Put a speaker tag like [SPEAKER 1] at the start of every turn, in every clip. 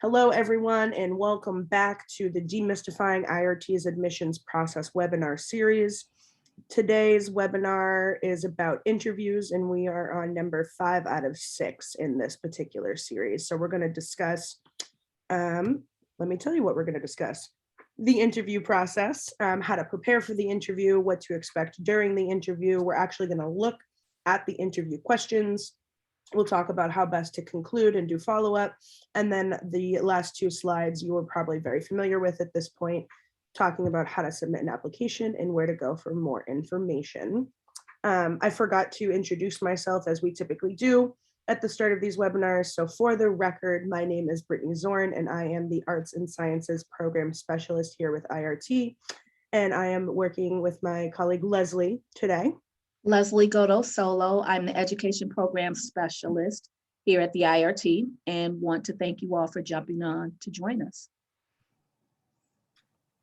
[SPEAKER 1] Hello, everyone, and welcome back to the Demystifying IRT's Admissions Process webinar series. Today's webinar is about interviews, and we are on number 5 out of 6 in this particular series. So we're going to discuss, let me tell you what we're going to discuss. The interview process, how to prepare for the interview, what to expect during the interview. We're actually going to look at the interview questions. We'll talk about how best to conclude and do follow-up. And then the last 2 slides you are probably very familiar with at this point, talking about how to submit an application and where to go for more information. I forgot to introduce myself as we typically do at the start of these webinars. So for the record, my name is Brittany Zorn, and I am the Arts and Sciences Program Specialist here with IRT. And I am working with my colleague Leslie today.
[SPEAKER 2] Leslie Godo-Solo. I'm the Education Program Specialist here at the IRT and want to thank you all for jumping on to join us.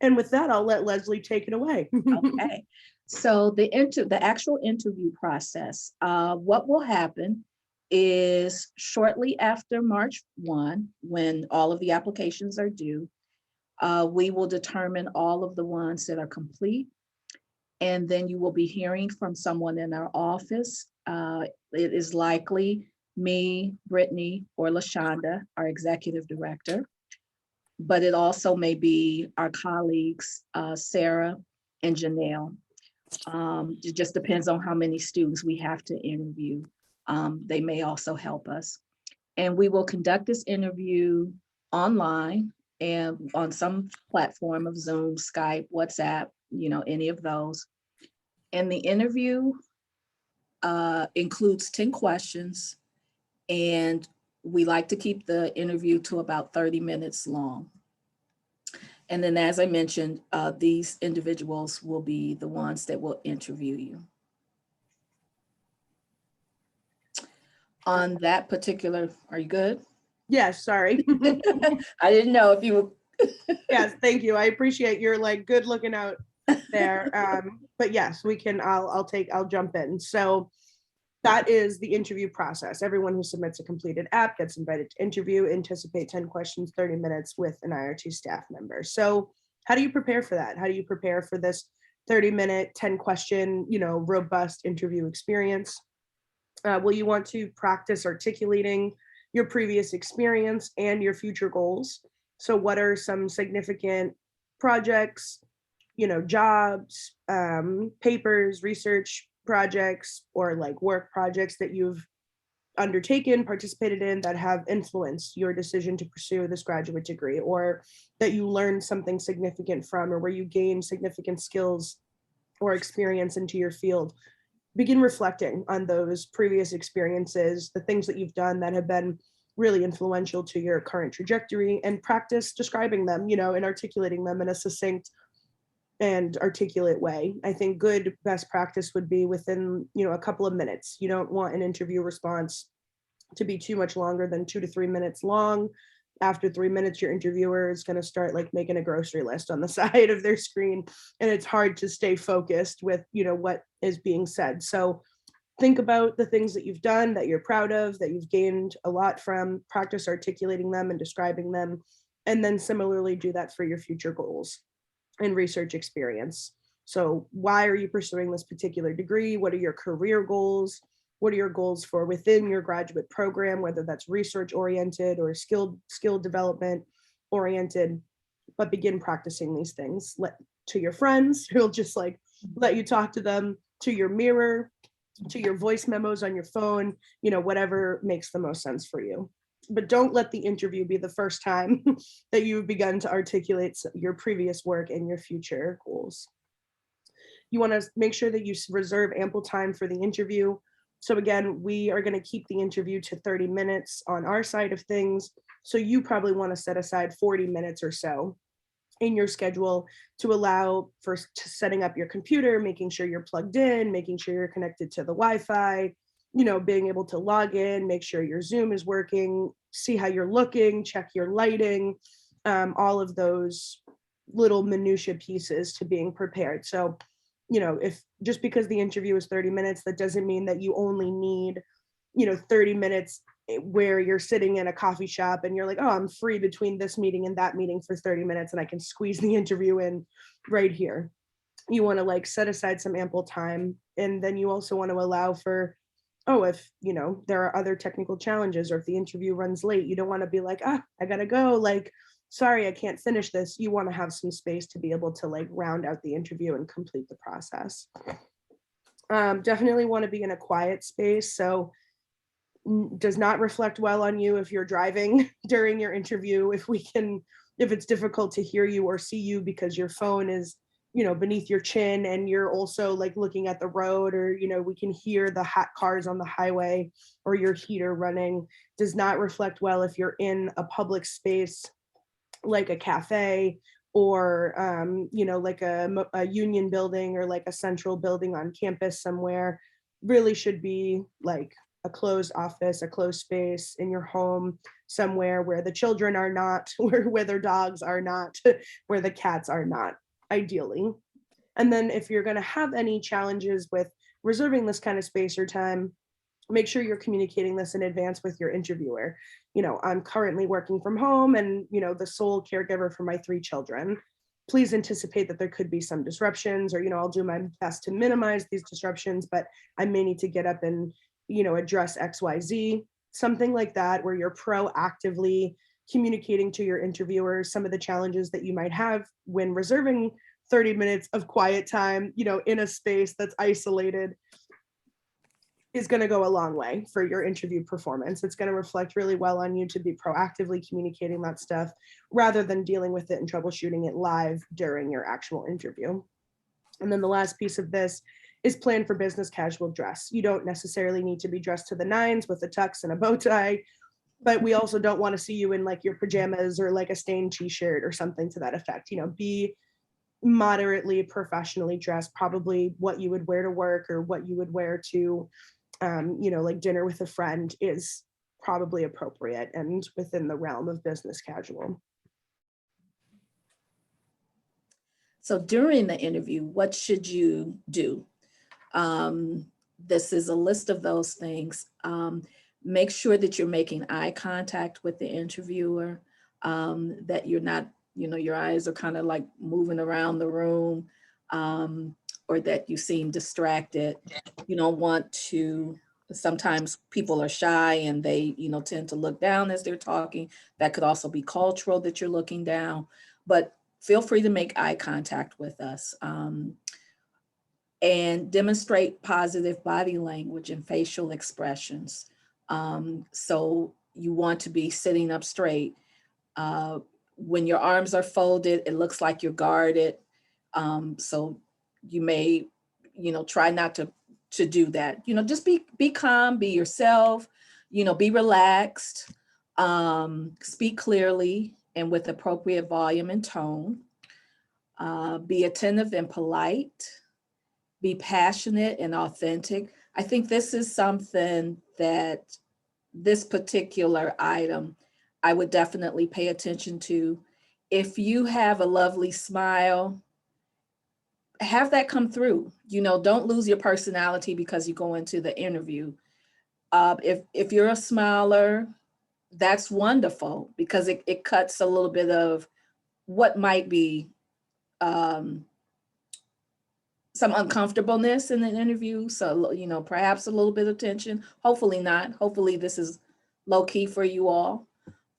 [SPEAKER 1] And with that, I'll let Leslie take it away.
[SPEAKER 2] Okay, so the actual interview process, what will happen is shortly after March 1, when all of the applications are due, we will determine all of the ones that are complete. And then you will be hearing from someone in our office. It is likely me, Brittany, or LaShonda, our executive director. But it also may be our colleagues, Sarah and Janelle. It just depends on how many students we have to interview. They may also help us. And we will conduct this interview online and on some platform of Zoom, Skype, WhatsApp, any of those. And the interview includes 10 questions, and we like to keep the interview to about 30 minutes long. And then, as I mentioned, these individuals will be the ones that will interview you. On that particular, are you good?
[SPEAKER 1] Yes, sorry.
[SPEAKER 2] I didn't know if you were.
[SPEAKER 1] Yes, thank you. I appreciate your good looking out there. But yes, we can, I'll jump in. So that is the interview process. Everyone who submits a completed app gets invited to interview. Anticipate 10 questions, 30 minutes with an IRT staff member. So how do you prepare for that? How do you prepare for this 30-minute, 10-question, robust interview experience? Will you want to practice articulating your previous experience and your future goals? So what are some significant projects, jobs, papers, research projects, or work projects that you've undertaken, participated in, that have influenced your decision to pursue this graduate degree, or that you learned something significant from, or where you gained significant skills or experience into your field? Begin reflecting on those previous experiences, the things that you've done that have been really influential to your current trajectory, and practice describing them, and articulating them in a succinct and articulate way. I think good best practice would be within, a couple of minutes. You don't want an interview response to be too much longer than 2 to 3 minutes long. After 3 minutes, your interviewer is going to start making a grocery list on the side of their screen, and it's hard to stay focused with, what is being said. So think about the things that you've done that you're proud of, that you've gained a lot from, practice articulating them and describing them, and then similarly do that for your future goals and research experience. So why are you pursuing this particular degree? What are your career goals? What are your goals for within your graduate program, whether that's research oriented or skill development oriented? But begin practicing these things to your friends who'll just let you talk to them, to your mirror, to your voice memos on your phone, whatever makes the most sense for you. But don't let the interview be the first time that you've begun to articulate your previous work and your future goals. You want to make sure that you reserve ample time for the interview. So again, we are going to keep the interview to 30 minutes on our side of things. So you probably want to set aside 40 minutes or so in your schedule to allow for setting up your computer, making sure you're plugged in, making sure you're connected to the Wi-Fi, being able to log in, make sure your Zoom is working, see how you're looking, check your lighting, all of those little minutia pieces to being prepared. So, if just because the interview is 30 minutes, that doesn't mean that you only need, 30 minutes where you're sitting in a coffee shop and you're like, oh, I'm free between this meeting and that meeting for 30 minutes and I can squeeze the interview in right here. You want to like set aside some ample time. And then you also want to allow for, oh, if there are other technical challenges, or if the interview runs late, you don't want to be like, I gotta go, like, sorry, I can't finish this. You want to have some space to be able to like round out the interview and complete the process. Definitely want to be in a quiet space. So does not reflect well on you if you're driving during your interview. If it's difficult to hear you or see you because your phone is beneath your chin and you're also like looking at the road, or we can hear the hot cars on the highway or your heater running. Does not reflect well if you're in a public space like a cafe, or like a union building, or like a central building on campus somewhere. Really should be like a closed office, a closed space in your home, somewhere where the children are not, where their dogs are not, where the cats are not, ideally. And then if you're going to have any challenges with reserving this kind of space or time, make sure you're communicating this in advance with your interviewer. I'm currently working from home and, the sole caregiver for my 3 children. Please anticipate that there could be some disruptions, or, I'll do my best to minimize these disruptions, but I may need to get up and, address XYZ, something like that, where you're proactively communicating to your interviewers some of the challenges that you might have when reserving 30 minutes of quiet time, in a space that's isolated, is going to go a long way for your interview performance. It's going to reflect really well on you to be proactively communicating that stuff rather than dealing with it and troubleshooting it live during your actual interview. And then the last piece of this is plan for business casual dress. You don't necessarily need to be dressed to the nines with a tux and a bow tie, but we also don't want to see you in like your pajamas or like a stained t-shirt or something to that effect. Be moderately professionally dressed, probably what you would wear to work or what you would wear to like dinner with a friend is probably appropriate and within the realm of business casual.
[SPEAKER 2] So during the interview, what should you do? This is a list of those things. Make sure that you're making eye contact with the interviewer, that you're not, your eyes are kind of like moving around the room, or that you seem distracted. You don't want to, sometimes people are shy and they, tend to look down as they're talking. That could also be cultural, that you're looking down, but feel free to make eye contact with us. And demonstrate positive body language and facial expressions. So you want to be sitting up straight. When your arms are folded, it looks like you're guarded. So you may, try not to do that. Just be calm, be yourself, be relaxed, speak clearly and with appropriate volume and tone. Be attentive and polite. Be passionate and authentic. I think this is something that this particular item I would definitely pay attention to. If you have a lovely smile, have that come through. Don't lose your personality because you go into the interview. If you're a smiler, that's wonderful, because it cuts a little bit of what might be some uncomfortableness in the interview. So, perhaps a little bit of tension. Hopefully not. Hopefully this is low key for you all.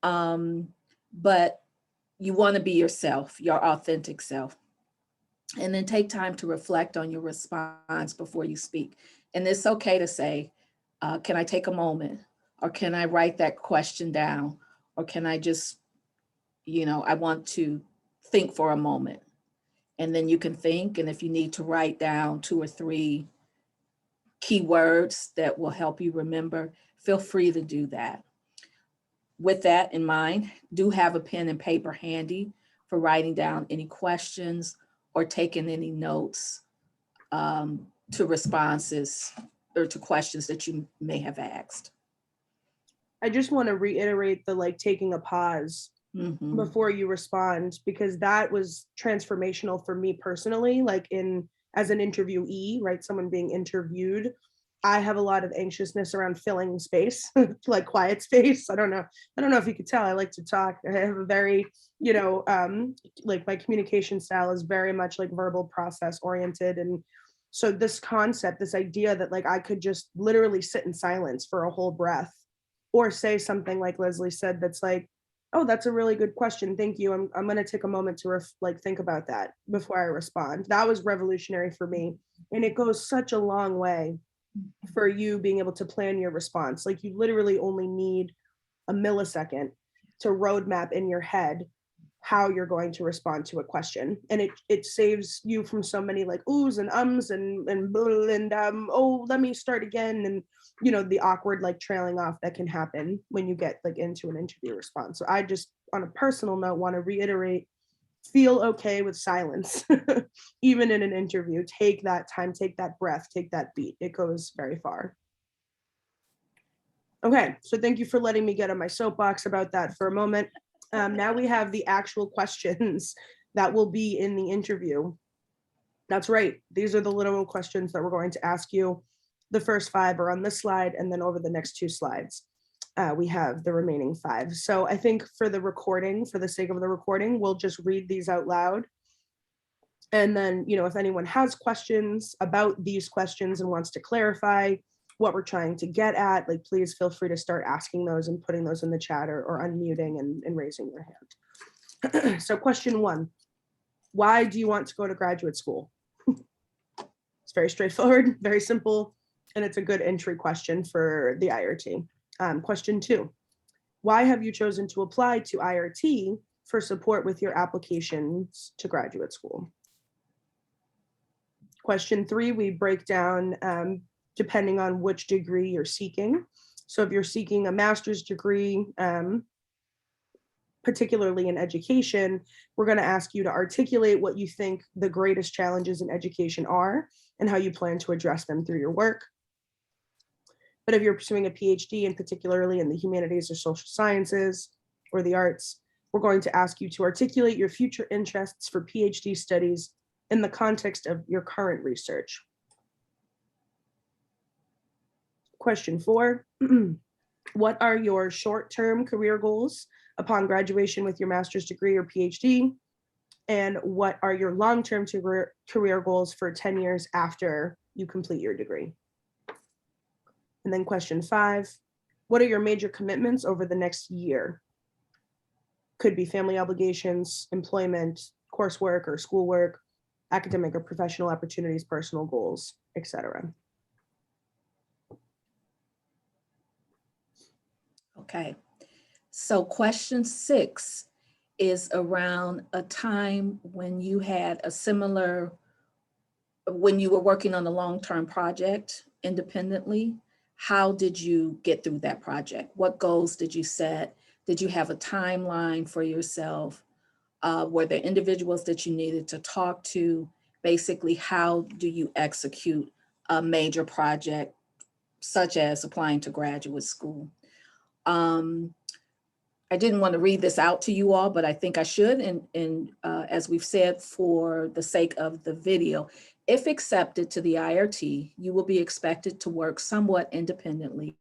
[SPEAKER 2] But you want to be yourself, your authentic self. And then take time to reflect on your response before you speak. And it's okay to say, can I take a moment? Or can I write that question down? Or can I just, I want to think for a moment. And then you can think, and if you need to write down 2 or 3 keywords that will help you remember, feel free to do that. With that in mind, do have a pen and paper handy for writing down any questions or taking any notes to responses or to questions that you may have asked.
[SPEAKER 1] I just want to reiterate the taking a pause before you respond, because that was transformational for me personally, as an interviewee, right? Someone being interviewed. I have a lot of anxiousness around filling space, like quiet space. I don't know. I don't know if you could tell. I like to talk. I have a very, like my communication style is very much like verbal process oriented. And so this concept, this idea that like I could just literally sit in silence for a whole breath or say something like Leslie said, that's like, oh, that's a really good question. Thank you. I'm going to take a moment to think about that before I respond. That was revolutionary for me. And it goes such a long way for you being able to plan your response. Like you literally only need a millisecond to roadmap in your head how you're going to respond to a question. And it saves you from so many like oohs and ums and oh, let me start again. And the awkward like trailing off that can happen when you get like into an interview response. So I just on a personal note want to reiterate, feel okay with silence. Even in an interview, take that time, take that breath, take that beat. It goes very far. Okay, so thank you for letting me get on my soapbox about that for a moment. Now we have the actual questions that will be in the interview. That's right. These are the literal questions that we're going to ask you. The first 5 are on this slide, and then over the next 2 slides, we have the remaining 5. So I think for the recording, for the sake of the recording, we'll just read these out loud. And then, if anyone has questions about these questions and wants to clarify what we're trying to get at, like, please feel free to start asking those and putting those in the chat or unmuting and raising your hand. So question 1, why do you want to go to graduate school? It's very straightforward, very simple, and it's a good entry question for the IRT. Question 2, why have you chosen to apply to IRT for support with your applications to graduate school? Question 3, we break down depending on which degree you're seeking. So if you're seeking a master's degree, particularly in education, we're going to ask you to articulate what you think the greatest challenges in education are and how you plan to address them through your work. But if you're pursuing a PhD, and particularly in the humanities or social sciences or the arts, we're going to ask you to articulate your future interests for PhD studies in the context of your current research. Question 4, what are your short-term career goals upon graduation with your master's degree or PhD? And what are your long-term career goals for 10 years after you complete your degree? And then question 5, what are your major commitments over the next year? Could be family obligations, employment, coursework or schoolwork, academic or professional opportunities, personal goals, etc.
[SPEAKER 2] Okay, so question 6 is around a time when you had a similar, when you were working on a long-term project independently. How did you get through that project? What goals did you set? Did you have a timeline for yourself? Were there individuals that you needed to talk to? Basically, how do you execute a major project such as applying to graduate school? I didn't want to read this out to you all, but I think I should. And as we've said, for the sake of the video, if accepted to the IRT, you will be expected to work somewhat independently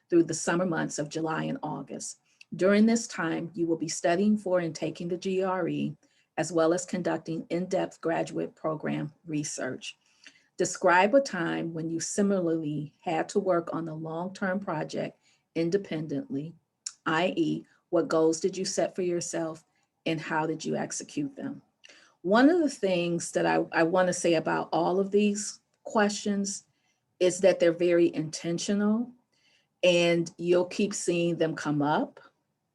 [SPEAKER 2] through the summer months of July and August. During this time, you will be studying for and taking the GRE, as well as conducting in-depth graduate program research. Describe a time when you similarly had to work on a long-term project independently, i.e., what goals did you set for yourself and how did you execute them? One of the things that I want to say about all of these questions is that they're very intentional, and you'll keep seeing them come up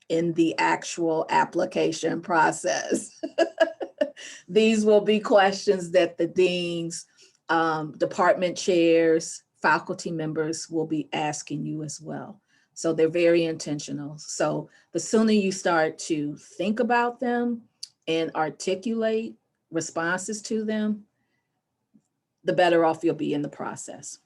[SPEAKER 2] in the actual application process. These will be questions that the deans, department chairs, faculty members will be asking you as well. So they're very intentional. So the sooner you start to think about them and articulate responses to them, the better off you'll be in the process.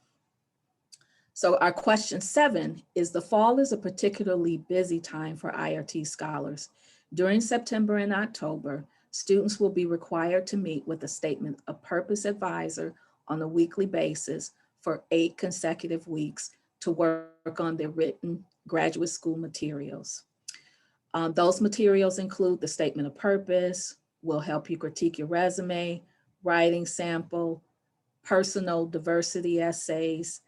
[SPEAKER 2] So our question 7 is, the fall is a particularly busy time for IRT scholars. During September and October, students will be required to meet with a statement of purpose advisor on a weekly basis for 8 consecutive weeks to work on their written graduate school materials. Those materials include the statement of purpose, will help you critique your resume, writing sample, personal diversity essays,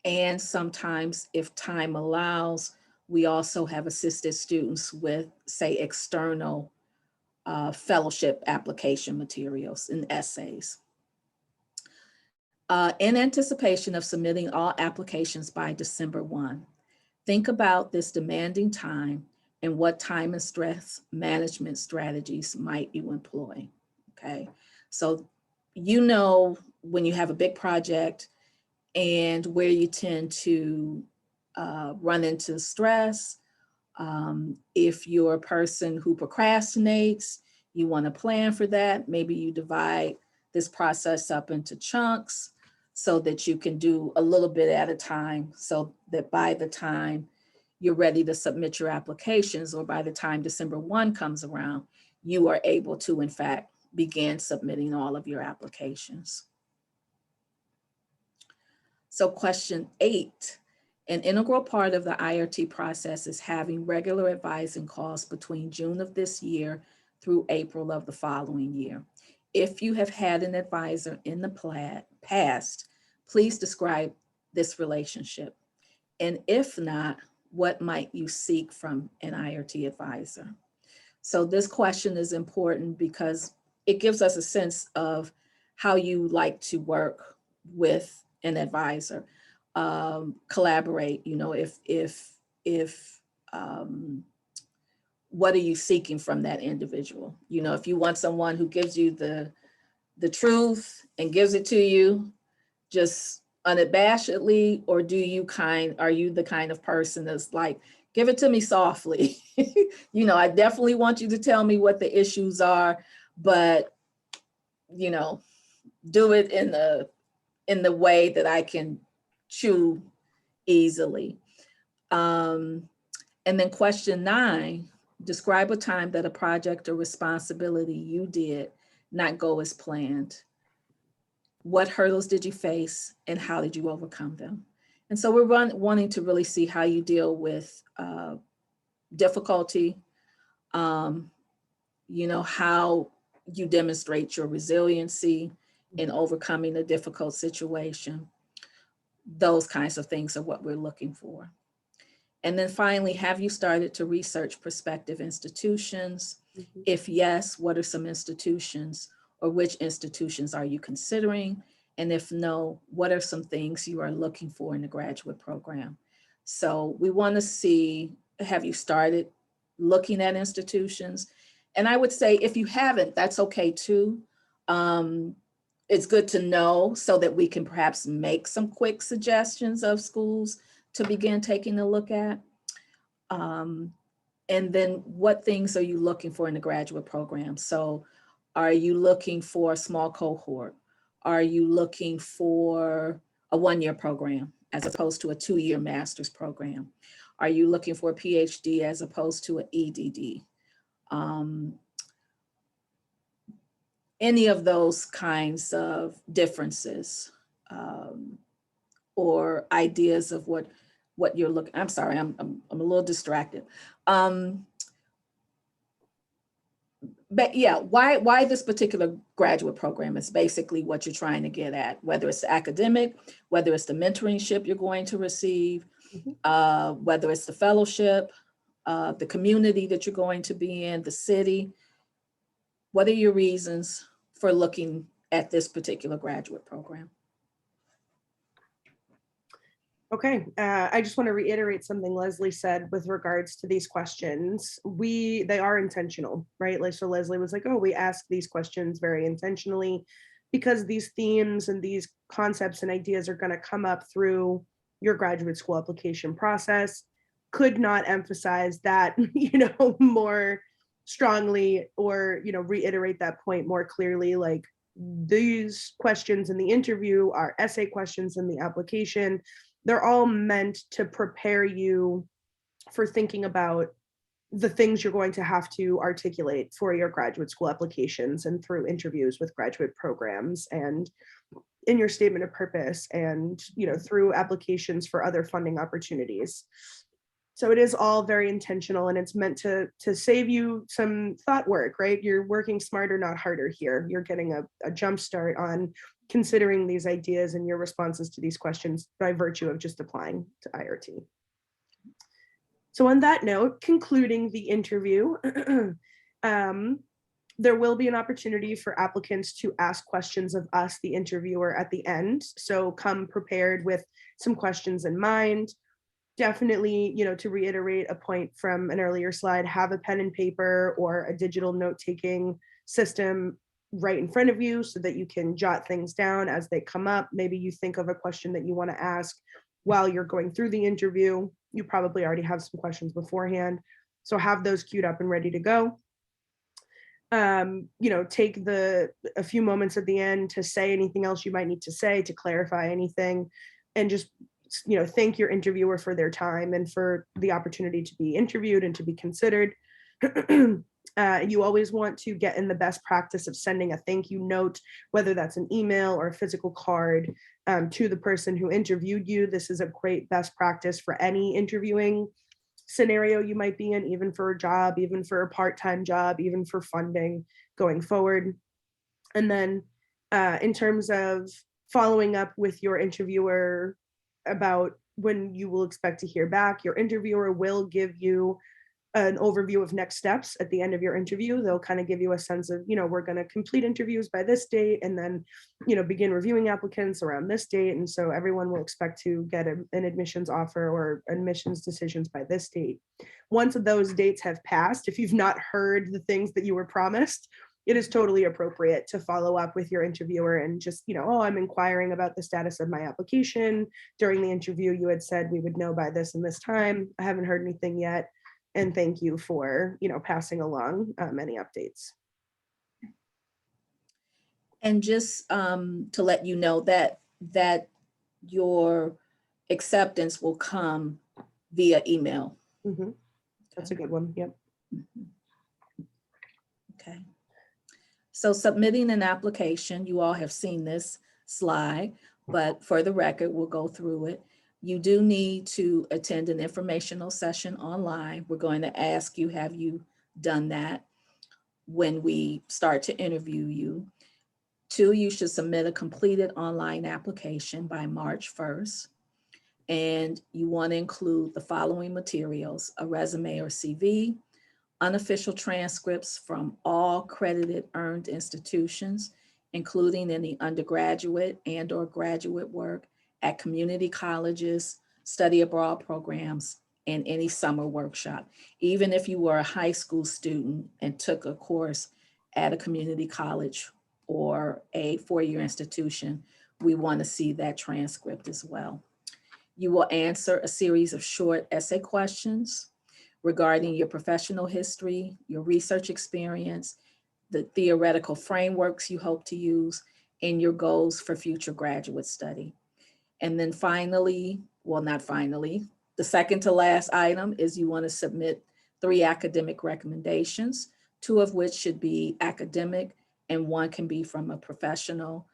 [SPEAKER 2] and sometimes, if time allows, we also have assisted students with, say, external fellowship application materials and essays. In anticipation of submitting all applications by December 1, think about this demanding time and what time and stress management strategies might you employ, okay? So, you know, when you have a big project and where you tend to run into stress, if you're a person who procrastinates, you want to plan for that. Maybe you divide this process up into chunks so that you can do a little bit at a time, so that by the time you're ready to submit your applications, or by the time December 1 comes around, you are able to, in fact, begin submitting all of your applications. So question 8, an integral part of the IRT process is having regular advising calls between June of this year through April of the following year. If you have had an advisor in the past, please describe this relationship. And if not, what might you seek from an IRT advisor? So this question is important because it gives us a sense of how you like to work with an advisor, collaborate, you know, what are you seeking from that individual? You know, if you want someone who gives you the truth and gives it to you just unabashedly, or are you the kind of person that's like, give it to me softly? You know, I definitely want you to tell me what the issues are, but, you know, do it in the way that I can chew easily. And then question 9, describe a time that a project or responsibility you did not go as planned. What hurdles did you face and how did you overcome them? And so we're wanting to really see how you deal with difficulty, you know, how you demonstrate your resiliency in overcoming a difficult situation. Those kinds of things are what we're looking for. And then finally, have you started to research prospective institutions?
[SPEAKER 1] Mhm.
[SPEAKER 2] If yes, what are some institutions, or which institutions are you considering? And if no, what are some things you are looking for in the graduate program? So we want to see, have you started looking at institutions? And I would say if you haven't, that's okay too. It's good to know so that we can perhaps make some quick suggestions of schools to begin taking a look at. And then what things are you looking for in the graduate program? So are you looking for a small cohort? Are you looking for a 1-year program as opposed to a 2-year master's program? Are you looking for a PhD as opposed to an EDD? Any of those kinds of differences, or ideas of what you're looking. I'm sorry, I'm a little distracted. But yeah, why this particular graduate program is basically what you're trying to get at, whether it's the academic, whether it's the mentorship you're going to receive, whether it's the fellowship, the community that you're going to be in, the city. What are your reasons for looking at this particular graduate program?
[SPEAKER 1] Okay, I just want to reiterate something Leslie said with regards to these questions. They are intentional, right? Like, so Leslie was like, oh, we ask these questions very intentionally because these themes and these concepts and ideas are going to come up through your graduate school application process. Could not emphasize that, more strongly, or, reiterate that point more clearly. Like, these questions in the interview are essay questions in the application. They're all meant to prepare you for thinking about the things you're going to have to articulate for your graduate school applications and through interviews with graduate programs. And in your statement of purpose and, through applications for other funding opportunities. So it is all very intentional, and it's meant to save you some thought work, right? You're working smarter, not harder here. You're getting a jump start on considering these ideas and your responses to these questions by virtue of just applying to IRT. So on that note, concluding the interview, there will be an opportunity for applicants to ask questions of us, the interviewer, at the end. So come prepared with some questions in mind. Definitely, to reiterate a point from an earlier slide, have a pen and paper or a digital note-taking system right in front of you so that you can jot things down as they come up. Maybe you think of a question that you want to ask while you're going through the interview. You probably already have some questions beforehand. So have those queued up and ready to go. Take a few moments at the end to say anything else you might need to say, to clarify anything, and just thank your interviewer for their time and for the opportunity to be interviewed and to be considered. You always want to get in the best practice of sending a thank you note, whether that's an email or a physical card, to the person who interviewed you. This is a great best practice for any interviewing scenario you might be in, even for a job, even for a part-time job, even for funding going forward. And then in terms of following up with your interviewer about when you will expect to hear back, your interviewer will give you an overview of next steps at the end of your interview. They'll kind of give you a sense of, we're going to complete interviews by this date and then, begin reviewing applicants around this date. And so everyone will expect to get an admissions offer or admissions decisions by this date. Once those dates have passed, if you've not heard the things that you were promised, it is totally appropriate to follow up with your interviewer and just, oh, I'm inquiring about the status of my application. During the interview, you had said we would know by this and this time. I haven't heard anything yet. And thank you for, passing along any updates.
[SPEAKER 2] And just to let you know that your acceptance will come via email.
[SPEAKER 1] Mm-hmm. That's a good one. Yep.
[SPEAKER 2] Okay. So submitting an application, you all have seen this slide, but for the record, we'll go through it. You do need to attend an informational session online. We're going to ask you, have you done that when we start to interview you? 2, you should submit a completed online application by March 1st. And you want to include the following materials: a resume or CV, unofficial transcripts from all credited earned institutions, including any undergraduate and/or graduate work at community colleges, study abroad programs, and any summer workshop. Even if you were a high school student and took a course at a community college or a four-year institution, we want to see that transcript as well. You will answer a series of short essay questions regarding your professional history, your research experience, the theoretical frameworks you hope to use, and your goals for future graduate study. And then finally, well, not finally, the second to last item is you want to submit 3 academic recommendations, 2 of which should be academic and 1 can be from a professional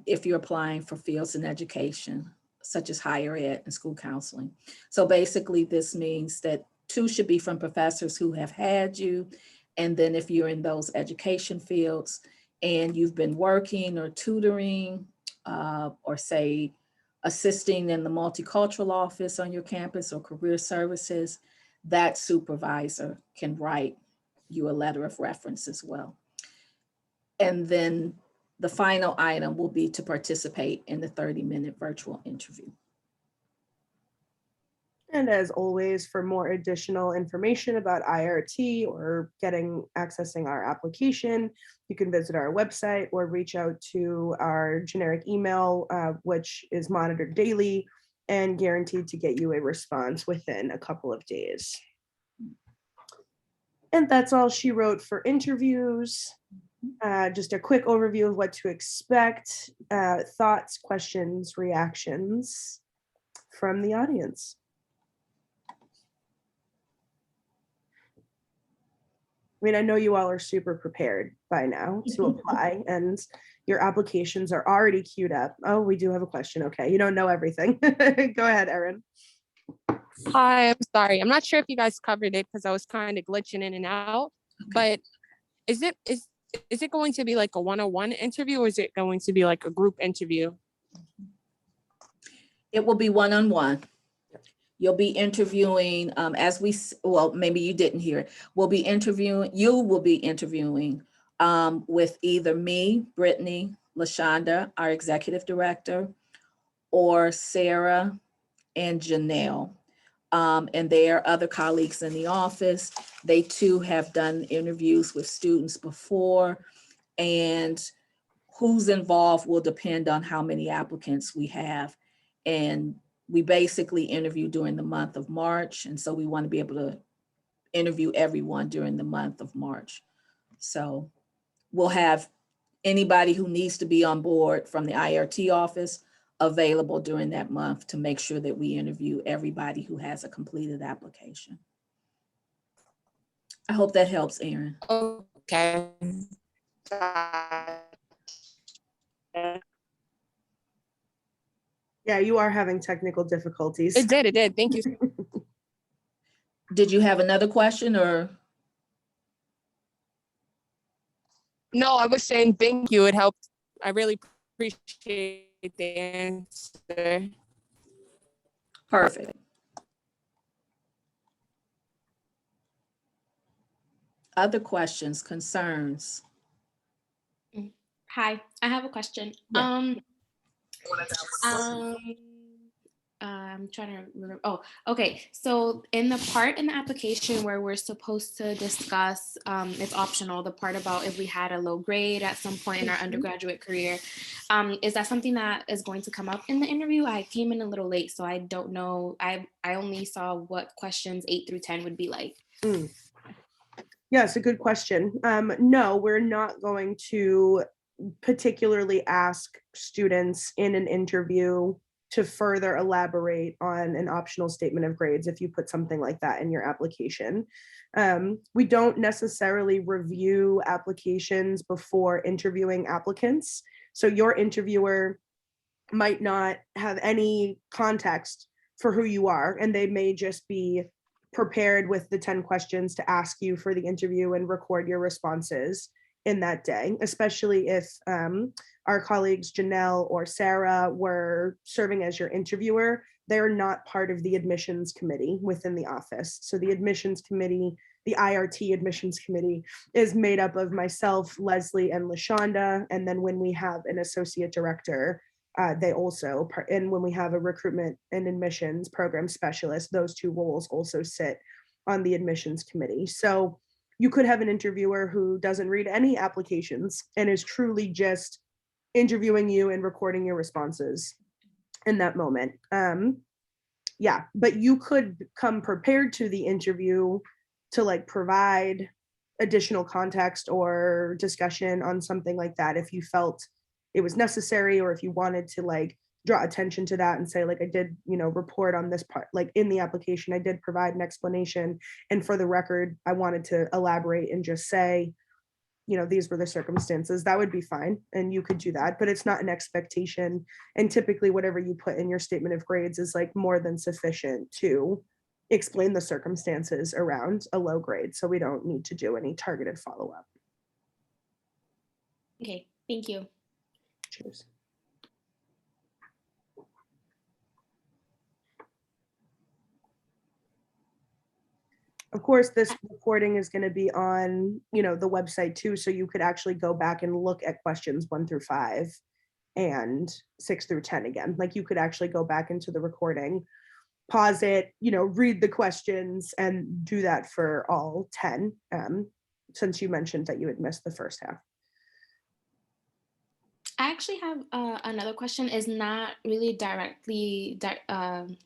[SPEAKER 2] if you're applying for fields in education, such as higher ed and school counseling. So basically this means that 2 should be from professors who have had you. And then if you're in those education fields and you've been working or tutoring or say assisting in the multicultural office on your campus or career services, that supervisor can write you a letter of reference as well. And then the final item will be to participate in the 30-minute virtual interview.
[SPEAKER 1] And as always, for more additional information about IRT or accessing our application, you can visit our website or reach out to our generic email, which is monitored daily and guaranteed to get you a response within a couple of days. And that's all she wrote for interviews. Just a quick overview of what to expect, thoughts, questions, reactions from the audience. mean, I know you all are super prepared by now to apply, and your applications are already queued up. Oh, we do have a question. Okay, you don't know everything. Go ahead, Erin.
[SPEAKER 3] Hi, I'm sorry. I'm not sure if you guys covered it because I was kind of glitching in and out. But is it going to be like a one-on-one interview, or is it going to be like a group interview?
[SPEAKER 2] It will be one-on-one. You'll be interviewing, well, maybe you didn't hear it. You will be interviewing with either me, Brittany, LaShonda, our executive director, or Sarah and Janelle. And there are other colleagues in the office. They too have done interviews with students before, and who's involved will depend on how many applicants we have. And we basically interview during the month of March. And so we want to be able to interview everyone during the month of March. So we'll have anybody who needs to be on board from the IRT office available during that month to make sure that we interview everybody who has a completed application. I hope that helps, Erin.
[SPEAKER 3] Okay.
[SPEAKER 1] Yeah, you are having technical difficulties.
[SPEAKER 3] It did. Thank you.
[SPEAKER 2] Did you have another question or?
[SPEAKER 3] No, I was saying thank you. It helped. I really appreciate the answer.
[SPEAKER 2] Perfect. Other questions, concerns?
[SPEAKER 4] Hi, I have a question.
[SPEAKER 2] Yeah.
[SPEAKER 4] I'm trying to remember. Oh, okay. So in the part in the application where we're supposed to discuss, it's optional, the part about if we had a low grade at some point in our undergraduate career, is that something that is going to come up in the interview? I came in a little late, so I don't know. I only saw what questions 8 through 10 would be like.
[SPEAKER 1] Yes, a good question. No, we're not going to particularly ask students in an interview to further elaborate on an optional statement of grades if you put something like that in your application. We don't necessarily review applications before interviewing applicants. So your interviewer might not have any context for who you are, and they may just be prepared with the 10 questions to ask you for the interview and record your responses in that day, especially if our colleagues Janelle or Sarah were serving as your interviewer. They're not part of the admissions committee within the office. So the admissions committee, the IRT admissions committee, is made up of myself, Leslie, and LaShonda. And then when we have an associate director, they also, and when we have a recruitment and admissions program specialist, those two roles also sit on the admissions committee. So you could have an interviewer who doesn't read any applications and is truly just interviewing you and recording your responses in that moment. Yeah, but you could come prepared to the interview to like provide additional context or discussion on something like that if you felt it was necessary, or if you wanted to like draw attention to that and say like, I did, report on this part, like in the application, I did provide an explanation. And for the record, I wanted to elaborate and just say, these were the circumstances. That would be fine. And you could do that, but it's not an expectation. And typically whatever you put in your statement of grades is like more than sufficient to explain the circumstances around a low grade. So we don't need to do any targeted follow-up.
[SPEAKER 4] Okay, thank you.
[SPEAKER 1] Cheers. Of course, this recording is going to be on, the website too, so you could actually go back and look at questions 1 through 5 and 6 through 10 again. Like you could actually go back into the recording, pause it, read the questions, and do that for all 10, since you mentioned that you had missed the first half.
[SPEAKER 4] I actually have another question. Is not really directly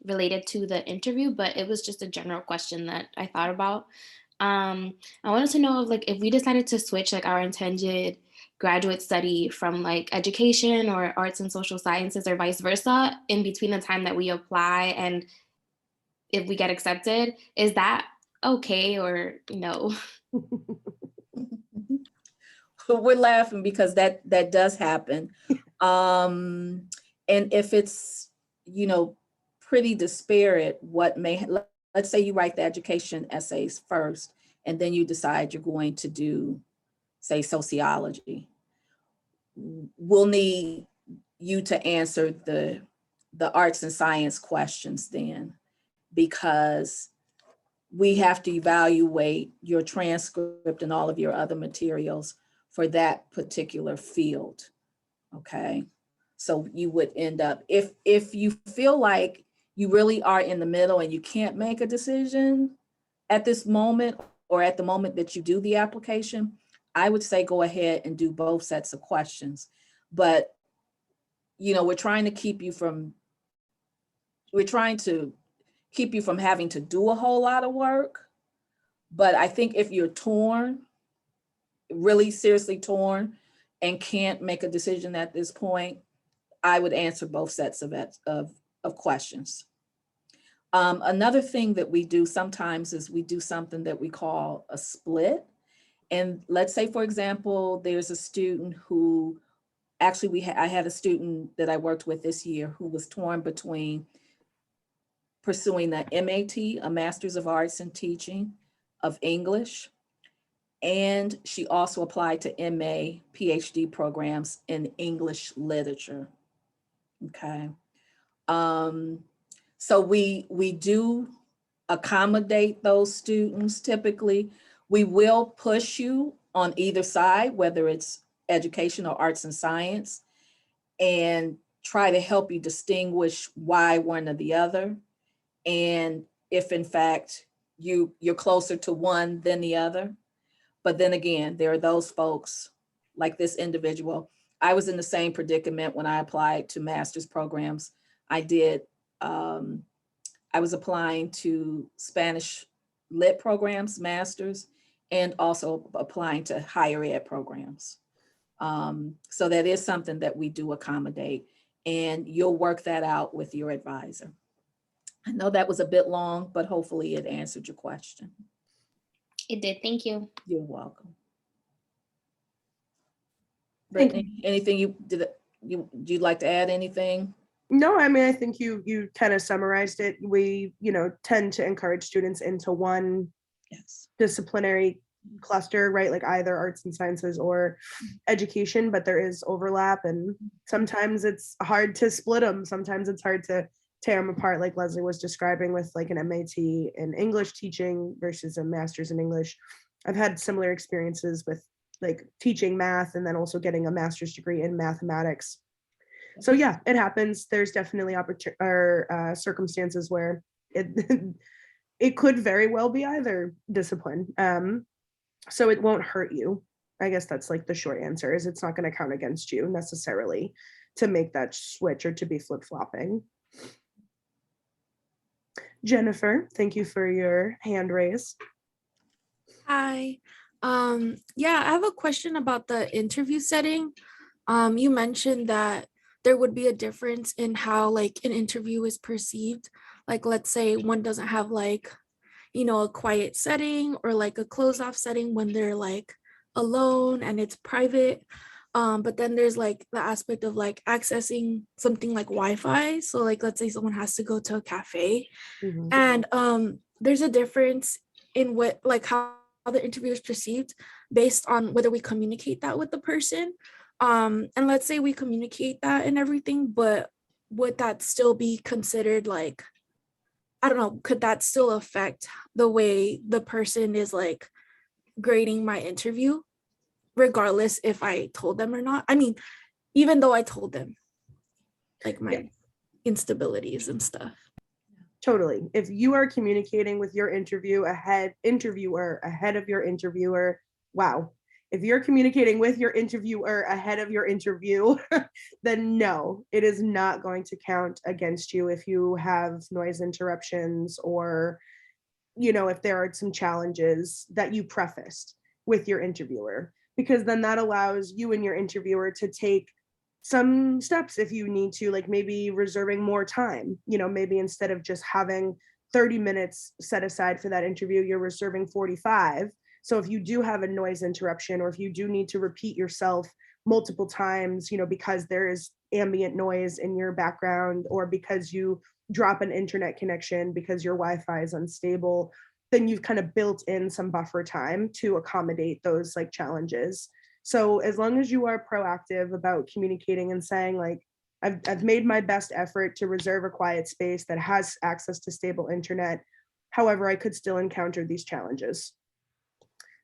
[SPEAKER 4] related to the interview, but it was just a general question that I thought about. I wanted to know if we decided to switch like our intended graduate study from like education or arts and social sciences or vice versa in between the time that we apply and if we get accepted, is that okay or no?
[SPEAKER 2] we're laughing because that does happen. And if it's, pretty disparate, let's say you write the education essays first, and then you decide you're going to do, say, sociology. We'll need you to answer the arts and science questions then, because we have to evaluate your transcript and all of your other materials for that particular field. Okay. So you would end up, if you feel like you really are in the middle and you can't make a decision at this moment, or at the moment that you do the application, I would say go ahead and do both sets of questions. But, we're trying to keep you from having to do a whole lot of work. But I think if you're torn, really seriously torn, and can't make a decision at this point, I would answer both sets of questions. Another thing that we do sometimes is we do something that we call a split. And let's say, for example, there's a student who, actually I had a student that I worked with this year who was torn between pursuing the MAT, a Master's of Arts in Teaching of English, and she also applied to MA, PhD programs in English literature. Okay. So we do accommodate those students typically. We will push you on either side, whether it's education or arts and science, and try to help you distinguish why one or the other. And if in fact you're closer to one than the other. But then again, there are those folks like this individual. I was in the same predicament when I applied to master's programs. I was applying to Spanish lit programs, masters, and also applying to higher ed programs. So that is something that we do accommodate, and you'll work that out with your advisor. I know that was a bit long, but hopefully it answered your question.
[SPEAKER 4] It did. Thank you.
[SPEAKER 2] You're welcome. Brittany, anything you'd like to add anything?
[SPEAKER 1] No, I mean, I think you kind of summarized it. We, tend to encourage students into one disciplinary cluster, right? Like either arts and sciences or education, but there is overlap, and sometimes it's hard to split them. Sometimes it's hard to tear them apart, like Leslie was describing with like an MAT in English teaching versus a master's in English. I've had similar experiences with like teaching math and then also getting a master's degree in mathematics. So yeah, it happens. There's definitely circumstances where it could very well be either discipline. So it won't hurt you. I guess that's like the short answer, is it's not going to count against you necessarily to make that switch or to be flip-flopping. Jennifer, thank you for your hand raise.
[SPEAKER 5] Hi. Yeah, I have a question about the interview setting. You mentioned that there would be a difference in how like an interview is perceived. Like, let's say one doesn't have like, a quiet setting or like a closed off setting when they're like alone and it's private. But then there's like the aspect of like accessing something like Wi-Fi. So like, let's say someone has to go to a cafe, and there's a difference in what, like how the interview is perceived based on whether we communicate that with the person. And let's say we communicate that and everything, but would that still be considered like, I don't know, could that still affect the way the person is like grading my interview, regardless if I told them or not? I mean, even though I told them like my instabilities and stuff.
[SPEAKER 1] Totally. If you are communicating with your interviewer ahead of your interviewer, wow. If you're communicating with your interviewer ahead of your interview, then no, it is not going to count against you if you have noise interruptions or, if there are some challenges that you prefaced with your interviewer, because then that allows you and your interviewer to take some steps if you need to, like maybe reserving more time, maybe instead of just having 30 minutes set aside for that interview, you're reserving 45 So if you do have a noise interruption, or if you do need to repeat yourself multiple times, because there is ambient noise in your background, or because you drop an internet connection because your Wi-Fi is unstable, then you've kind of built in some buffer time to accommodate those like challenges. So as long as you are proactive about communicating and saying like, I've made my best effort to reserve a quiet space that has access to stable internet. However, I could still encounter these challenges.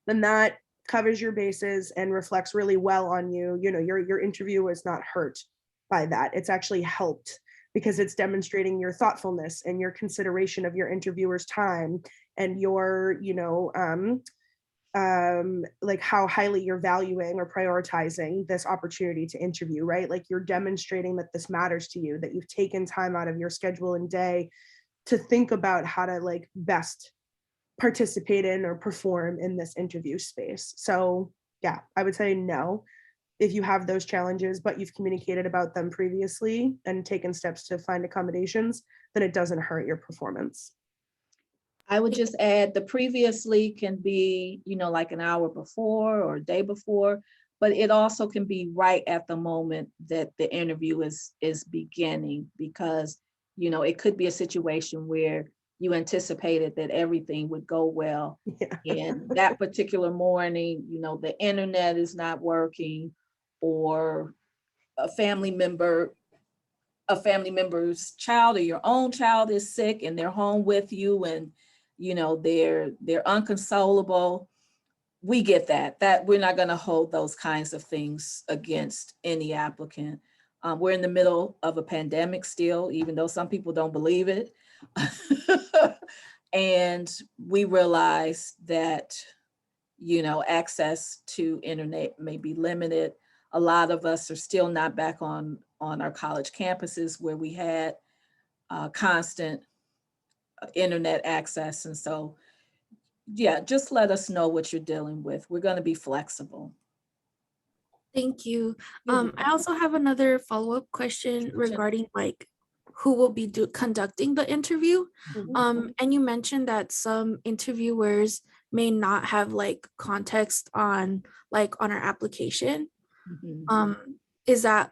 [SPEAKER 1] Then that covers your bases and reflects really well on you. Your interview is not hurt by that. It's actually helped, because it's demonstrating your thoughtfulness and your consideration of your interviewer's time, and your, like how highly you're valuing or prioritizing this opportunity to interview, right? Like you're demonstrating that this matters to you, that you've taken time out of your schedule and day to think about how to like best participate in or perform in this interview space. So yeah, I would say no if you have those challenges, but you've communicated about them previously and taken steps to find accommodations, then it doesn't hurt your performance.
[SPEAKER 2] I would just add the previously can be, like an hour before or a day before, but it also can be right at the moment that the interview is beginning, because, it could be a situation where you anticipated that everything would go well.
[SPEAKER 1] Yeah.
[SPEAKER 2] And that particular morning, the internet is not working, or a family member's child or your own child is sick and they're home with you, and they're unconsolable. We get that we're not going to hold those kinds of things against any applicant. We're in the middle of a pandemic still, even though some people don't believe it. And we realize that, access to internet may be limited. A lot of us are still not back on our college campuses where we had constant internet access. And so, yeah, just let us know what you're dealing with. We're going to be flexible.
[SPEAKER 5] Thank you. I also have another follow-up question regarding like who will be conducting the interview. And you mentioned that some interviewers may not have like context on our application. Does that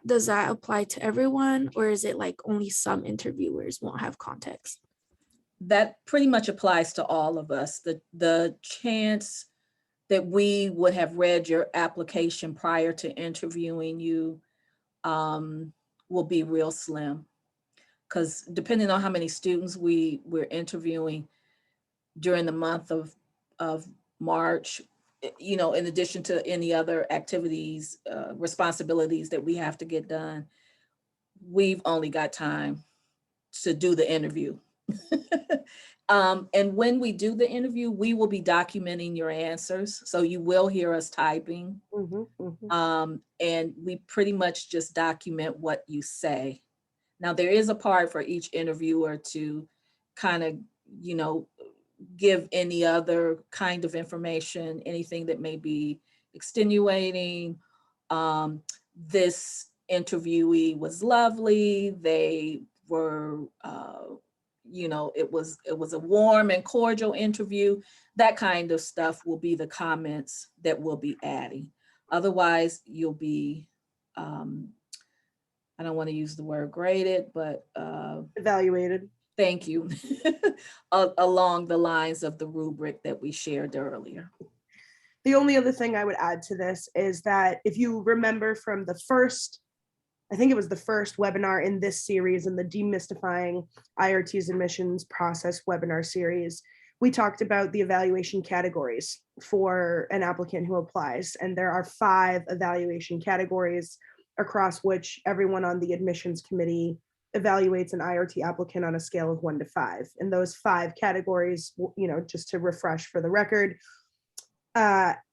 [SPEAKER 5] apply to everyone, or is it like only some interviewers won't have context?
[SPEAKER 2] That pretty much applies to all of us. The chance that we would have read your application prior to interviewing you will be real slim, because depending on how many students we're interviewing during the month of March, in addition to any other activities, responsibilities that we have to get done, we've only got time to do the interview. And when we do the interview, we will be documenting your answers. So you will hear us typing. And we pretty much just document what you say. Now, there is a part for each interviewer to kind of, give any other kind of information, anything that may be extenuating. This interviewee was lovely. They were, it was a warm and cordial interview. That kind of stuff will be the comments that we'll be adding. Otherwise, you'll be, I don't want to use the word graded, but
[SPEAKER 1] Evaluated.
[SPEAKER 2] Thank you. Along the lines of the rubric that we shared earlier.
[SPEAKER 1] The only other thing I would add to this is that if you remember from I think it was the first webinar in this series, in the Demystifying IRT's admissions process webinar series, we talked about the evaluation categories for an applicant who applies. And there are 5 evaluation categories across which everyone on the admissions committee evaluates an IRT applicant on a scale of 1 to 5. And those 5 categories, just to refresh for the record,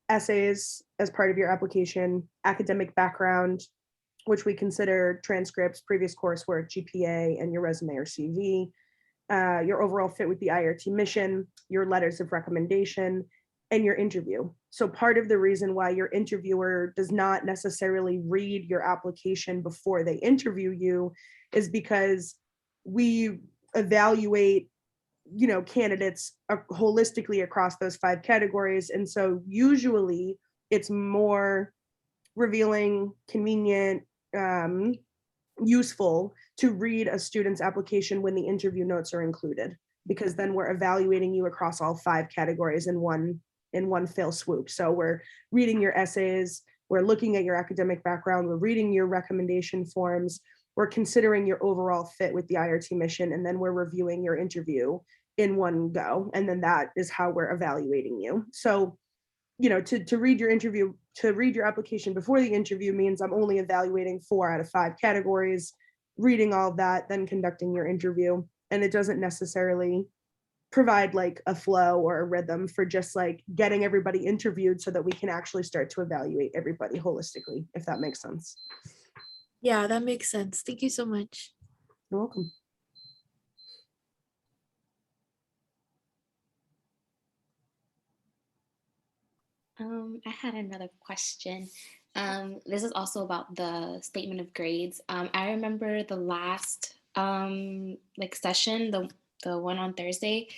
[SPEAKER 1] essays as part of your application, academic background, which we consider transcripts, previous coursework, GPA, and your resume or CV, your overall fit with the IRT mission, your letters of recommendation, and your interview. So part of the reason why your interviewer does not necessarily read your application before they interview you is because we evaluate candidates holistically across those 5 categories. And so usually it's more revealing, convenient, useful to read a student's application when the interview notes are included, because then we're evaluating you across all 5 categories in one fell swoop. So we're reading your essays, we're looking at your academic background, we're reading your recommendation forms, we're considering your overall fit with the IRT mission, and then we're reviewing your interview in one go. And then that is how we're evaluating you. So, to read your application before the interview means I'm only evaluating 4 out of 5 categories, reading all of that, then conducting your interview. And it doesn't necessarily provide like a flow or a rhythm for just like getting everybody interviewed so that we can actually start to evaluate everybody holistically, if that makes sense.
[SPEAKER 5] Yeah, that makes sense. Thank you so much.
[SPEAKER 1] You're welcome.
[SPEAKER 4] I had another question. This is also about the statement of grades. I remember the last session, the one on Thursday,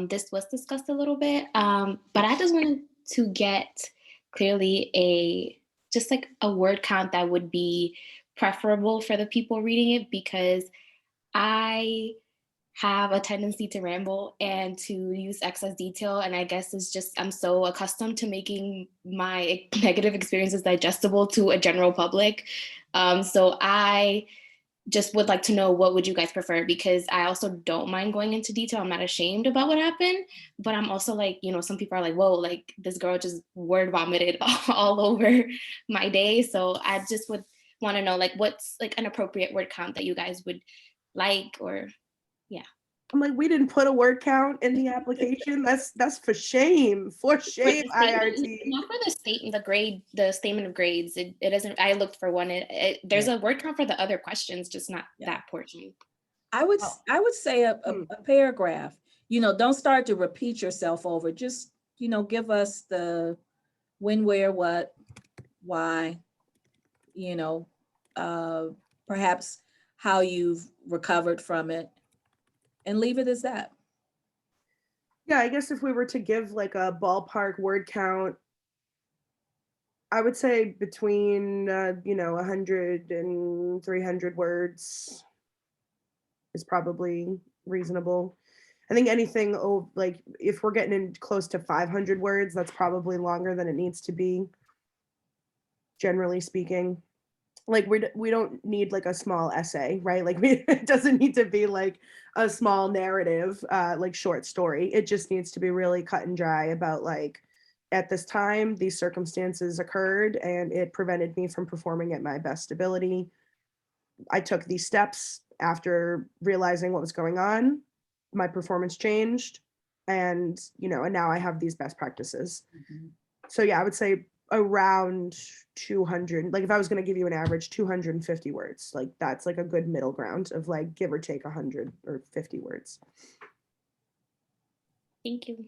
[SPEAKER 4] this was discussed a little bit, but I just wanted to get clearly just like a word count that would be preferable for the people reading it, because I have a tendency to ramble and to use excess detail. And I guess it's just, I'm so accustomed to making my negative experiences digestible to a general public. So I just would like to know, what would you guys prefer? Because I also don't mind going into detail. I'm not ashamed about what happened, but I'm also like, some people are like, whoa, like this girl just word vomited all over my day. So I just would want to know, like, what's like an appropriate word count that you guys would like, or yeah.
[SPEAKER 1] I'm like, we didn't put a word count in the application. That's for shame. For shame, IRT.
[SPEAKER 4] Not for the statement, the statement of grades. It doesn't. I looked for one. There's a word count for the other questions, just not that portion.
[SPEAKER 2] I would say a paragraph. Don't start to repeat yourself over. Just give us the when, where, what, why. Perhaps how you've recovered from it, and leave it as that.
[SPEAKER 1] Yeah, I guess if we were to give like a ballpark word count, I would say between 100 and 300 words is probably reasonable. I think anything like if we're getting in close to 500 words, that's probably longer than it needs to be, generally speaking. Like we don't need like a small essay, right? Like it doesn't need to be like a small narrative, like short story. It just needs to be really cut and dry about like, at this time, these circumstances occurred and it prevented me from performing at my best ability. I took these steps after realizing what was going on. My performance changed, and now I have these best practices. Mm-hmm. So yeah, I would say around 200. Like if I was going to give you an average, 250 words. Like that's like a good middle ground of like give or take 100 or 50 words.
[SPEAKER 4] Thank you.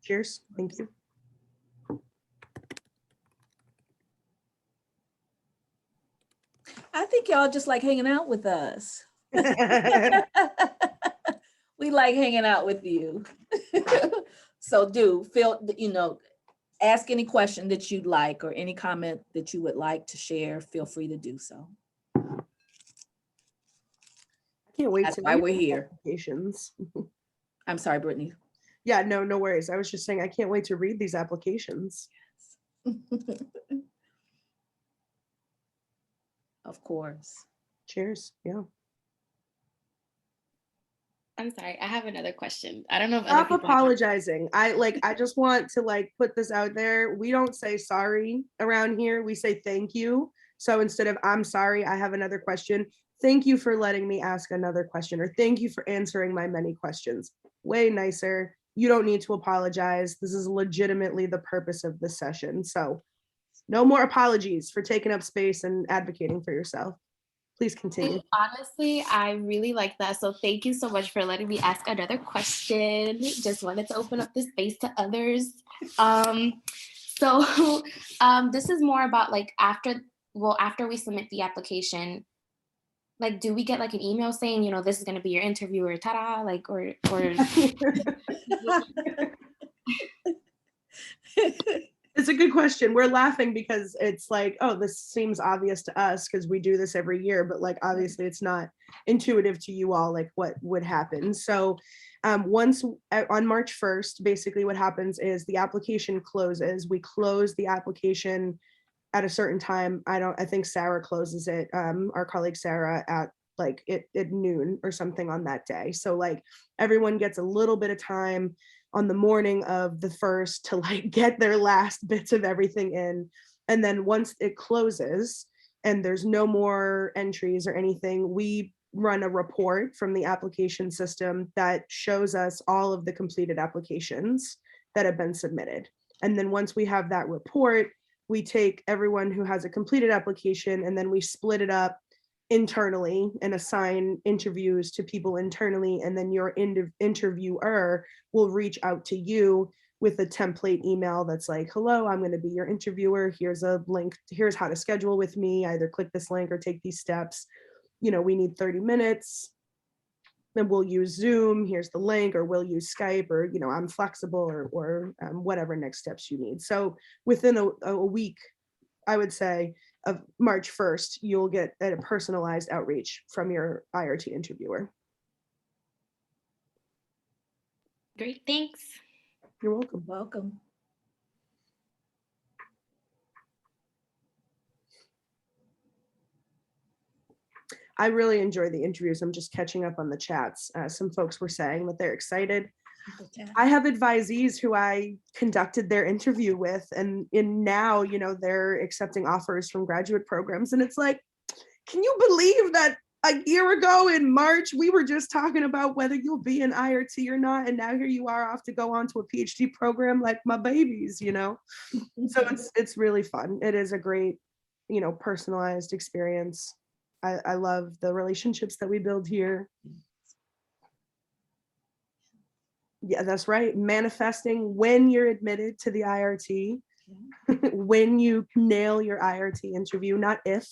[SPEAKER 1] Cheers. Thank you.
[SPEAKER 2] I think y'all just like hanging out with us. We like hanging out with you. So ask any question that you'd like or any comment that you would like to share. Feel free to do so.
[SPEAKER 1] I can't wait.
[SPEAKER 2] That's
[SPEAKER 1] to
[SPEAKER 2] why we're here.
[SPEAKER 1] Applications.
[SPEAKER 2] I'm sorry, Brittany.
[SPEAKER 1] Yeah, no worries. I was just saying I can't wait to read these applications.
[SPEAKER 2] Of course.
[SPEAKER 1] Cheers. Yeah.
[SPEAKER 4] I'm sorry. I have another question. I don't know if
[SPEAKER 1] Stop apologizing. I just want to like put this out there. We don't say sorry around here. We say thank you. So instead of I'm sorry, I have another question. Thank you for letting me ask another question, or thank you for answering my many questions. Way nicer. You don't need to apologize. This is legitimately the purpose of this session. So no more apologies for taking up space and advocating for yourself. Please continue.
[SPEAKER 4] Honestly, I really like that. So thank you so much for letting me ask another question. Just wanted to open up the space to others. This is more about like after we submit the application, like, do we get like an email saying, you know, this is going to be your interview, or ta-da, like, or
[SPEAKER 1] It's a good question. We're laughing because it's like, oh, this seems obvious to us because we do this every year, but like obviously it's not intuitive to you all, like what would happen. So once on March 1st, basically what happens is the application closes. We close the application at a certain time. I think Sarah closes it, our colleague Sarah, at like at noon or something on that day. So like everyone gets a little bit of time on the morning of the 1st to like get their last bits of everything in. And then once it closes and there's no more entries or anything, we run a report from the application system that shows us all of the completed applications that have been submitted. And then once we have that report, we take everyone who has a completed application and then we split it up internally and assign interviews to people internally. And then your interviewer will reach out to you with a template email that's like, hello, I'm going to be your interviewer. Here's a link. Here's how to schedule with me. Either click this link or take these steps. You know, we need 30 minutes. Then we'll use Zoom. Here's the link, or we'll use Skype, or, you know, I'm flexible, or whatever next steps you need. So within a week, I would say, of March 1st, you'll get a personalized outreach from your IRT interviewer.
[SPEAKER 4] Great, thanks.
[SPEAKER 1] You're welcome.
[SPEAKER 2] Welcome.
[SPEAKER 1] I really enjoy the interviews. I'm just catching up on the chats. Some folks were saying that they're excited. I have advisees who I conducted their interview with, and now, you know, they're accepting offers from graduate programs. And it's like, can you believe that a year ago in March, we were just talking about whether you'll be in IRT or not. And now here you are off to go on to a PhD program like my babies, you know? So it's really fun. It is a great, you know, personalized experience. I love the relationships that we build here. Yeah, that's right. Manifesting when you're admitted to the IRT, when you nail your IRT interview, not if.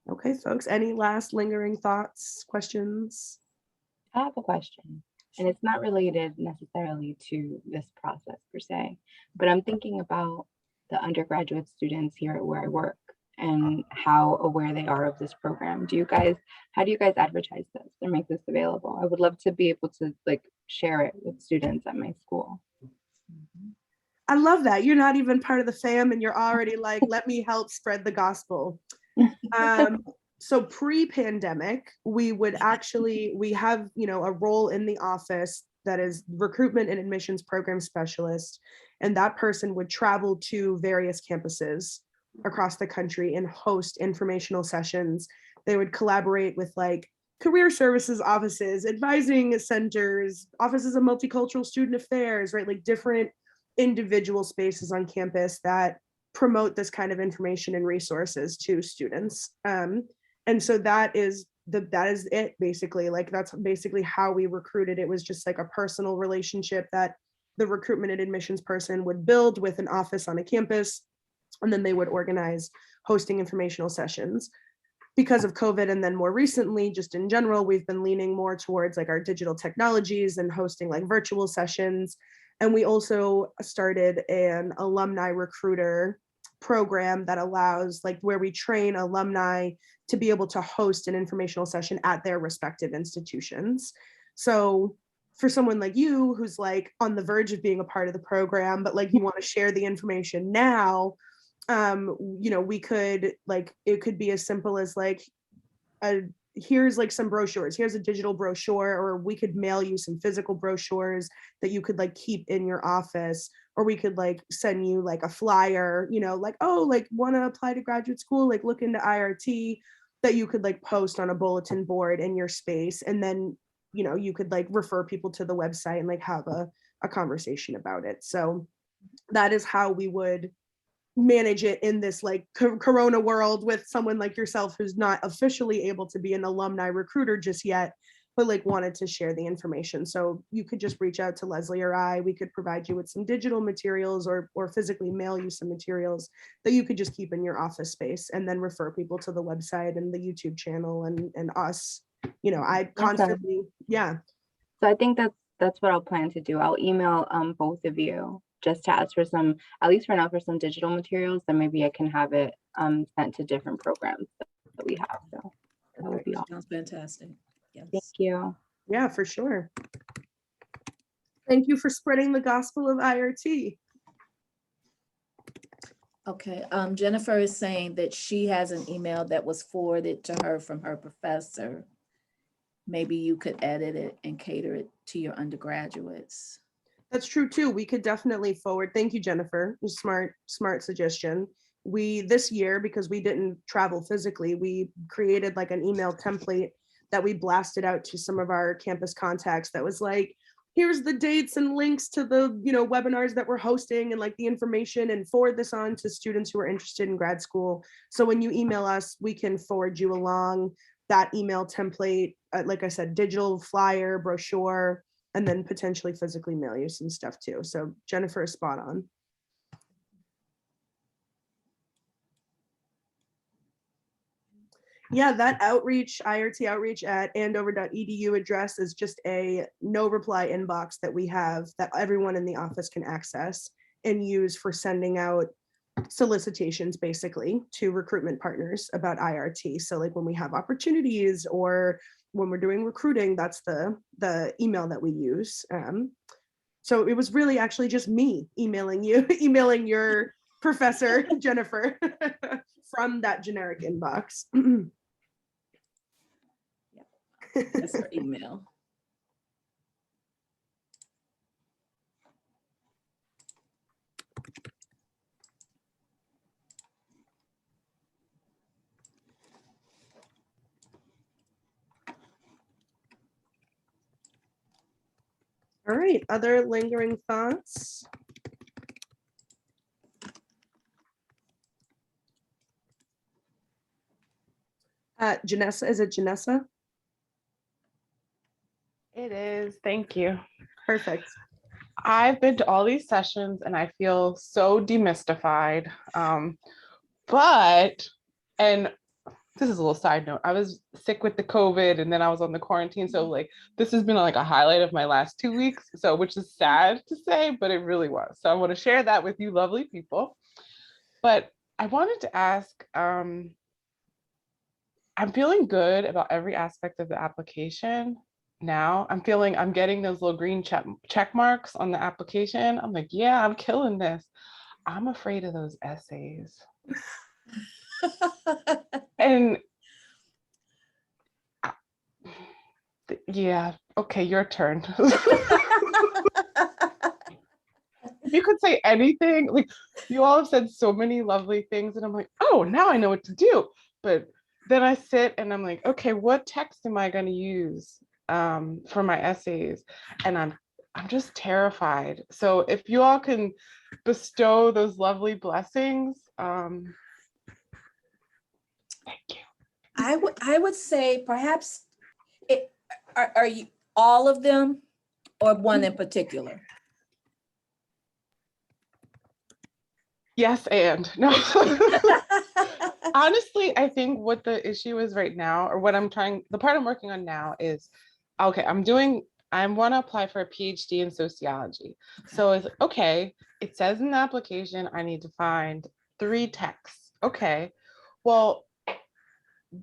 [SPEAKER 1] Okay, folks, any last lingering thoughts, questions?
[SPEAKER 6] I have a question, and it's not related necessarily to this process per se, but I'm thinking about the undergraduate students here at where I work and how aware they are of this program. How do you guys advertise this or make this available? I would love to be able to like share it with students at my school.
[SPEAKER 1] I love that. You're not even part of the fam and you're already like, let me help spread the gospel. So pre-pandemic, we have, you know, a role in the office that is recruitment and admissions program specialist. And that person would travel to various campuses across the country and host informational sessions. They would collaborate with like career services offices, advising centers, offices of multicultural student affairs, right? Like different individual spaces on campus that promote this kind of information and resources to students. And so that is it basically. Like that's basically how we recruited. It was just like a personal relationship that the recruitment and admissions person would build with an office on a campus, and then they would organize hosting informational sessions. Because of COVID, and then more recently, just in general, we've been leaning more towards like our digital technologies and hosting like virtual sessions. And we also started an alumni recruiter program that allows like where we train alumni to be able to host an informational session at their respective institutions. So for someone like you who's like on the verge of being a part of the program, but like you want to share the information now, you know, we could like, it could be as simple as like here's like some brochures, here's a digital brochure, or we could mail you some physical brochures that you could like keep in your office, or we could like send you like a flyer, you know, like, oh, like want to apply to graduate school, like look into IRT, that you could like post on a bulletin board in your space. And then, you know, you could like refer people to the website and like have a conversation about it. So that is how we would manage it in this like corona world with someone like yourself who's not officially able to be an alumni recruiter just yet, but like wanted to share the information. So you could just reach out to Leslie or I. We could provide you with some digital materials or physically mail you some materials that you could just keep in your office space, and then refer people to the website and the YouTube channel and us. You know, I constantly, yeah.
[SPEAKER 6] So I think that's what I'll plan to do. I'll email both of you just to ask for some, at least for now, for some digital materials, then maybe I can have it sent to different programs that we have. So that would be all.
[SPEAKER 2] Sounds fantastic. Yes.
[SPEAKER 6] Thank you.
[SPEAKER 1] Yeah, for sure. Thank you for spreading the gospel of IRT.
[SPEAKER 2] Okay, Jennifer is saying that she has an email that was forwarded to her from her professor. Maybe you could edit it and cater it to your undergraduates.
[SPEAKER 1] That's true too. We could definitely forward. Thank you, Jennifer. Smart suggestion. We, this year, because we didn't travel physically, we created like an email template that we blasted out to some of our campus contacts that was like, here's the dates and links to the, you know, webinars that we're hosting and like the information, and forward this on to students who are interested in grad school. So when you email us, we can forward you along that email template, like I said, digital flyer, brochure, and then potentially physically mail you some stuff too. So Jennifer is spot on. Yeah, that outreach, IRT outreach at andover.edu address is just a no reply inbox that we have that everyone in the office can access and use for sending out solicitations basically to recruitment partners about IRT. So like when we have opportunities or when we're doing recruiting, that's the email that we use. So it was really actually just me emailing you, emailing your professor, Jennifer, from that generic inbox.
[SPEAKER 2] That's her email.
[SPEAKER 1] All right, other lingering thoughts? Janessa, is it Janessa?
[SPEAKER 7] It is. Thank you.
[SPEAKER 1] Perfect.
[SPEAKER 7] I've been to all these sessions and I feel so demystified. And this is a little side note, I was sick with the COVID and then I was on the quarantine. So like, this has been like a highlight of my last 2 weeks. So, which is sad to say, but it really was. So I want to share that with you lovely people. But I wanted to ask, I'm feeling good about every aspect of the application. Now I'm getting those little green check marks on the application. I'm like, yeah, I'm killing this. I'm afraid of those essays. And yeah, okay, your turn. You could say anything. Like, you all have said so many lovely things and I'm like, oh, now I know what to do. But then I sit and I'm like, okay, what text am I going to use for my essays? And I'm just terrified. So if you all can bestow those lovely blessings, thank you.
[SPEAKER 2] I would say perhaps are you all of them or one in particular?
[SPEAKER 7] Yes, and no. Honestly, I think what the issue is right now, or the part I'm working on now is, okay, I want to apply for a PhD in sociology. Okay. So it's okay, it says in the application, I need to find 3 texts. Okay, well,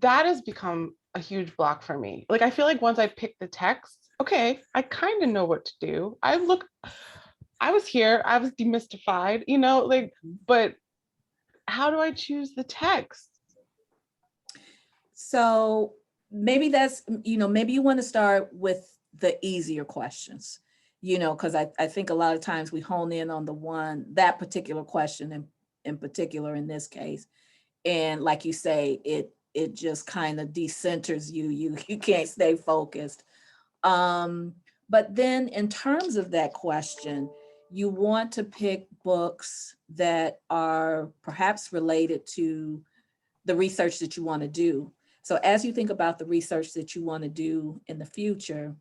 [SPEAKER 7] that has become a huge block for me. Like, I feel like once I pick the text, okay, I kind of know what to do. I was here, I was demystified, you know, like, but how do I choose the text?
[SPEAKER 2] So maybe that's, maybe you want to start with the easier questions, because I think a lot of times we hone in on that particular question in particular in this case. And like you say, it just kind of decenters you. You can't stay focused. But then in terms of that question, you want to pick books that are perhaps related to the research that you want to do. So as you think about the research that you want to do in the future,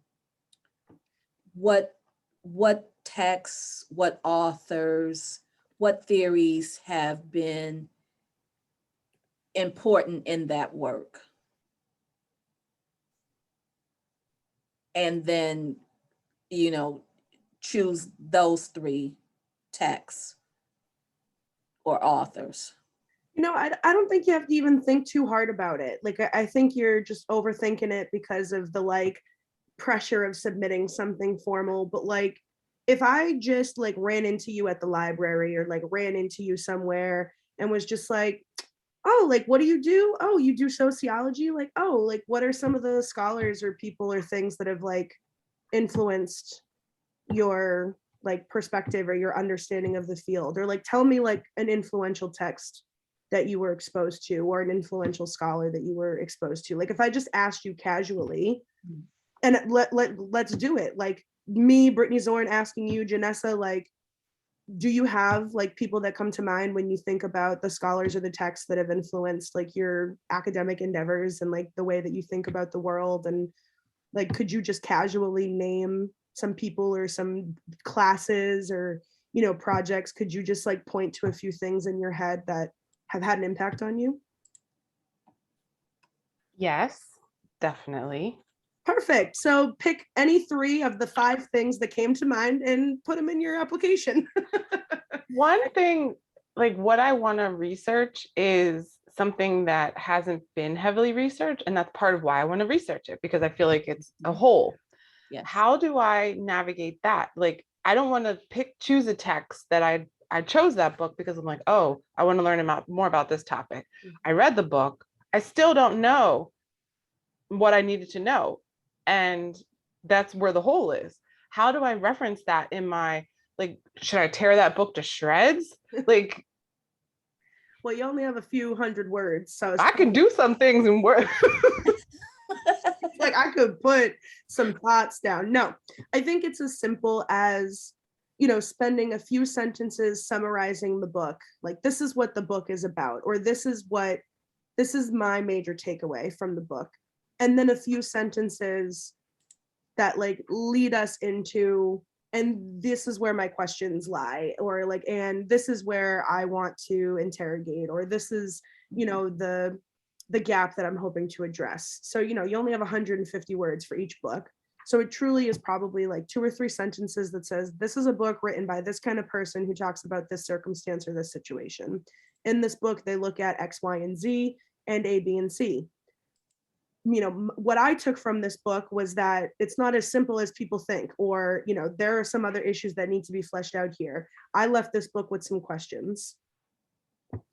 [SPEAKER 2] what texts, what authors, what theories have been important in that work? And then, choose those 3 texts or authors.
[SPEAKER 1] I don't think you have to even think too hard about it. Like, I think you're just overthinking it because of the like pressure of submitting something formal. But like, if I just like ran into you at the library or like ran into you somewhere and was just like, oh, like, what do you do? Oh, you do sociology? Like, oh, like, what are some of the scholars or people or things that have like influenced your like perspective or your understanding of the field? Or like, tell me like an influential text that you were exposed to, or an influential scholar that you were exposed to. Like, if I just asked you casually, and let's do it. Like me, Brittany Zorn, asking you, Janessa, like, do you have like people that come to mind when you think about the scholars or the texts that have influenced like your academic endeavors and like the way that you think about the world? And like, could you just casually name some people or some classes or, projects? Could you just like point to a few things in your head that have had an impact on you?
[SPEAKER 7] Yes, definitely.
[SPEAKER 1] Perfect. So pick any 3 of the 5 things that came to mind and put them in your application.
[SPEAKER 7] One thing, like what I want to research is something that hasn't been heavily researched, and that's part of why I want to research it, because I feel like it's a whole.
[SPEAKER 2] Yes.
[SPEAKER 7] How do I navigate that? Like, I don't want to choose a text that I chose that book because I'm like, oh, I want to learn more about this topic. I read the book. I still don't know what I needed to know. And that's where the hole is. How do I reference that in my, like, should I tear that book to shreds? Like,
[SPEAKER 1] well, you only have a few hundred words, so
[SPEAKER 7] I can do some things in words.
[SPEAKER 1] like I could put some thoughts down. No, I think it's as simple as, spending a few sentences summarizing the book. Like, this is what the book is about, or this is my major takeaway from the book. And then a few sentences that like lead us into, and this is where my questions lie, or like, and this is where I want to interrogate, or this is, the gap that I'm hoping to address. So, you only have 150 words for each book. So it truly is probably like 2 or 3 sentences that says, this is a book written by this kind of person who talks about this circumstance or this situation. In this book, they look at X, Y, and Z and A, B, and C. What I took from this book was that it's not as simple as people think, or, there are some other issues that need to be fleshed out here. I left this book with some questions.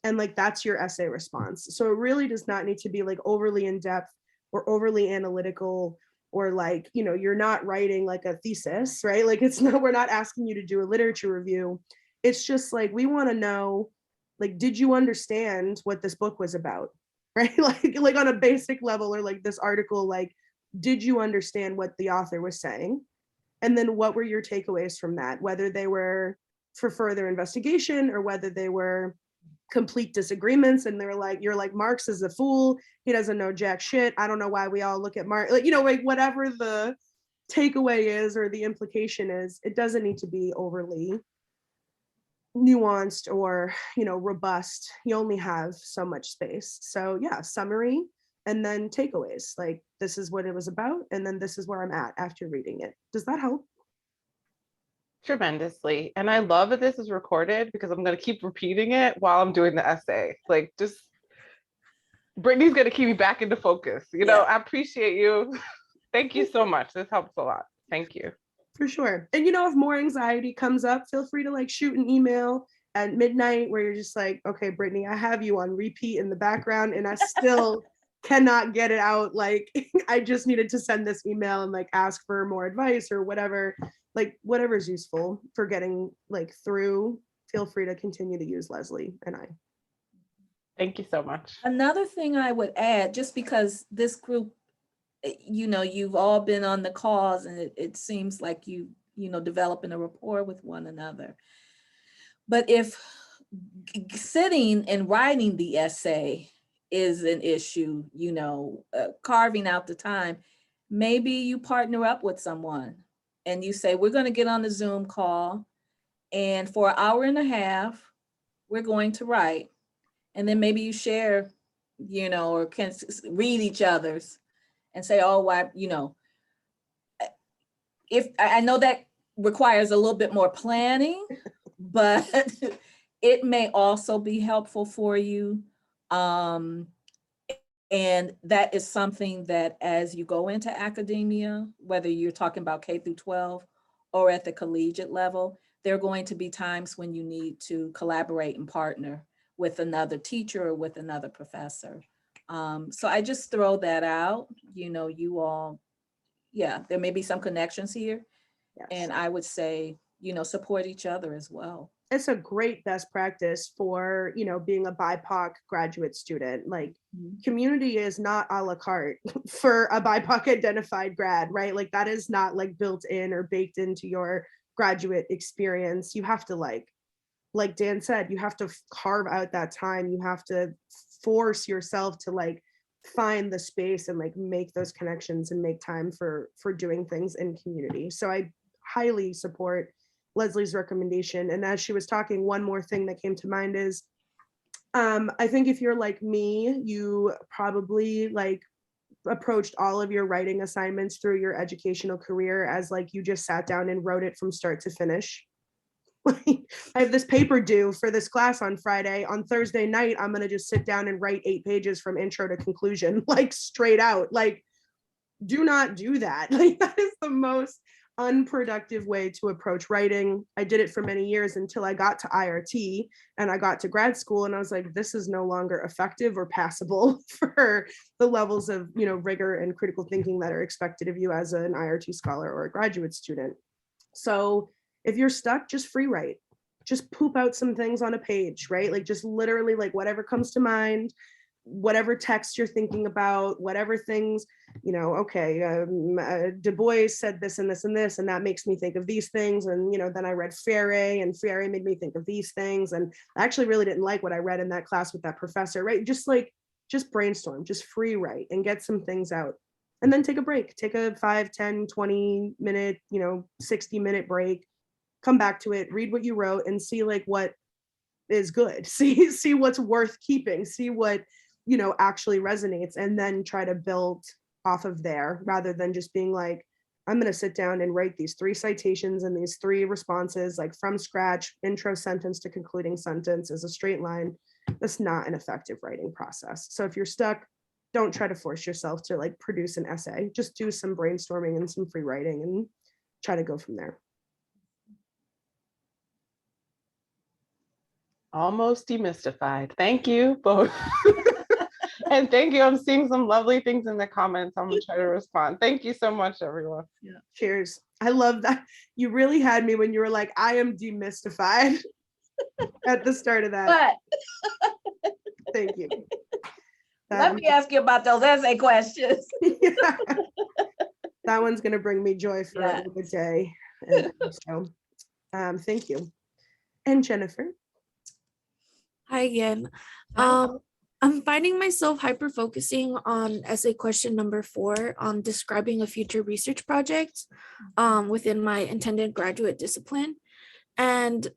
[SPEAKER 1] And like, that's your essay response. So it really does not need to be like overly in depth or overly analytical, or like, you're not writing like a thesis, right? Like, we're not asking you to do a literature review. It's just like, we want to know, like, did you understand what this book was about? Right? Like on a basic level, or like this article, like, did you understand what the author was saying? And then what were your takeaways from that? Whether they were for further investigation or whether they were complete disagreements, and they're like, you're like, Marx is a fool, he doesn't know jack shit, I don't know why we all look at Marx, like, like whatever the takeaway is or the implication is, it doesn't need to be overly nuanced or, robust. You only have so much space. So yeah, summary and then takeaways, like, this is what it was about, and then this is where I'm at after reading it. Does that help?
[SPEAKER 7] Tremendously. And I love that this is recorded, because I'm going to keep repeating it while I'm doing the essay. Like, just Brittany's going to keep me back into focus. I appreciate you. Thank you so much. This helps a lot. Thank you.
[SPEAKER 1] For sure. And if more anxiety comes up, feel free to like shoot an email at midnight where you're just like, okay, Brittany, I have you on repeat in the background and I still cannot get it out. Like, I just needed to send this email and like ask for more advice or whatever. Like, whatever is useful for getting like through, feel free to continue to use Leslie and I.
[SPEAKER 7] Thank you so much.
[SPEAKER 2] Another thing I would add, just because this group, you've all been on the calls, and it seems like developing a rapport with one another. But if sitting and writing the essay is an issue, carving out the time, maybe you partner up with someone and you say, we're going to get on the Zoom call, and for an hour and a half, we're going to write. And then maybe you share, or can read each other's and say, oh, why, if I know that requires a little bit more planning, but it may also be helpful for you. And that is something that as you go into academia, whether you're talking about K through 12 or at the collegiate level, there are going to be times when you need to collaborate and partner with another teacher or with another professor. So I just throw that out, you all, there may be some connections here.
[SPEAKER 1] Yes.
[SPEAKER 2] And I would say, support each other as well.
[SPEAKER 1] It's a great best practice for, being a BIPOC graduate student. Like, community is not a la carte for a BIPOC identified grad, right? Like, that is not like built in or baked into your graduate experience. You have to like Dan said, you have to carve out that time. You have to force yourself to like find the space and like make those connections and make time for doing things in community. So I highly support Leslie's recommendation. And as she was talking, one more thing that came to mind is, I think if you're like me, you probably like approached all of your writing assignments through your educational career as like you just sat down and wrote it from start to finish. I have this paper due for this class on Friday. On Thursday night, I'm going to just sit down and write 8 pages from intro to conclusion, like straight out. Like, do not do that. Like, that is the most unproductive way to approach writing. I did it for many years until I got to IRT and I got to grad school, and I was like, this is no longer effective or passable for the levels of, rigor and critical thinking that are expected of you as an IRT scholar or a graduate student. So if you're stuck, just free write, just poop out some things on a page, right? Like, just literally like whatever comes to mind, whatever text you're thinking about, whatever things, Du Bois said this and this and this, and that makes me think of these things. And, then I read Freire, and Freire made me think of these things. And I actually really didn't like what I read in that class with that professor, right? Just brainstorm, just free write and get some things out. And then take a break, take a 5, 10, 20 minute, 60-minute break, come back to it, read what you wrote, and see like what is good, see what's worth keeping, see what, actually resonates, and then try to build off of there, rather than just being like, I'm going to sit down and write these 3 citations and these 3 responses, like from scratch, intro sentence to concluding sentence as a straight line. That's not an effective writing process. So if you're stuck, don't try to force yourself to like produce an essay. Just do some brainstorming and some free writing and try to go from there.
[SPEAKER 7] Almost demystified. Thank you both. And thank you. I'm seeing some lovely things in the comments. I'm gonna try to respond. Thank you so much, everyone.
[SPEAKER 1] Yeah. Cheers. I love that. You really had me when you were like, I am demystified at the start of that.
[SPEAKER 2] But
[SPEAKER 1] Thank you.
[SPEAKER 2] let me ask you about those essay questions.
[SPEAKER 1] Yeah. That one's gonna bring me joy for a good day. And so, thank you. And Jennifer.
[SPEAKER 5] Hi again. I'm finding myself hyper focusing on essay question number 4 on describing a future research project within my intended graduate discipline. And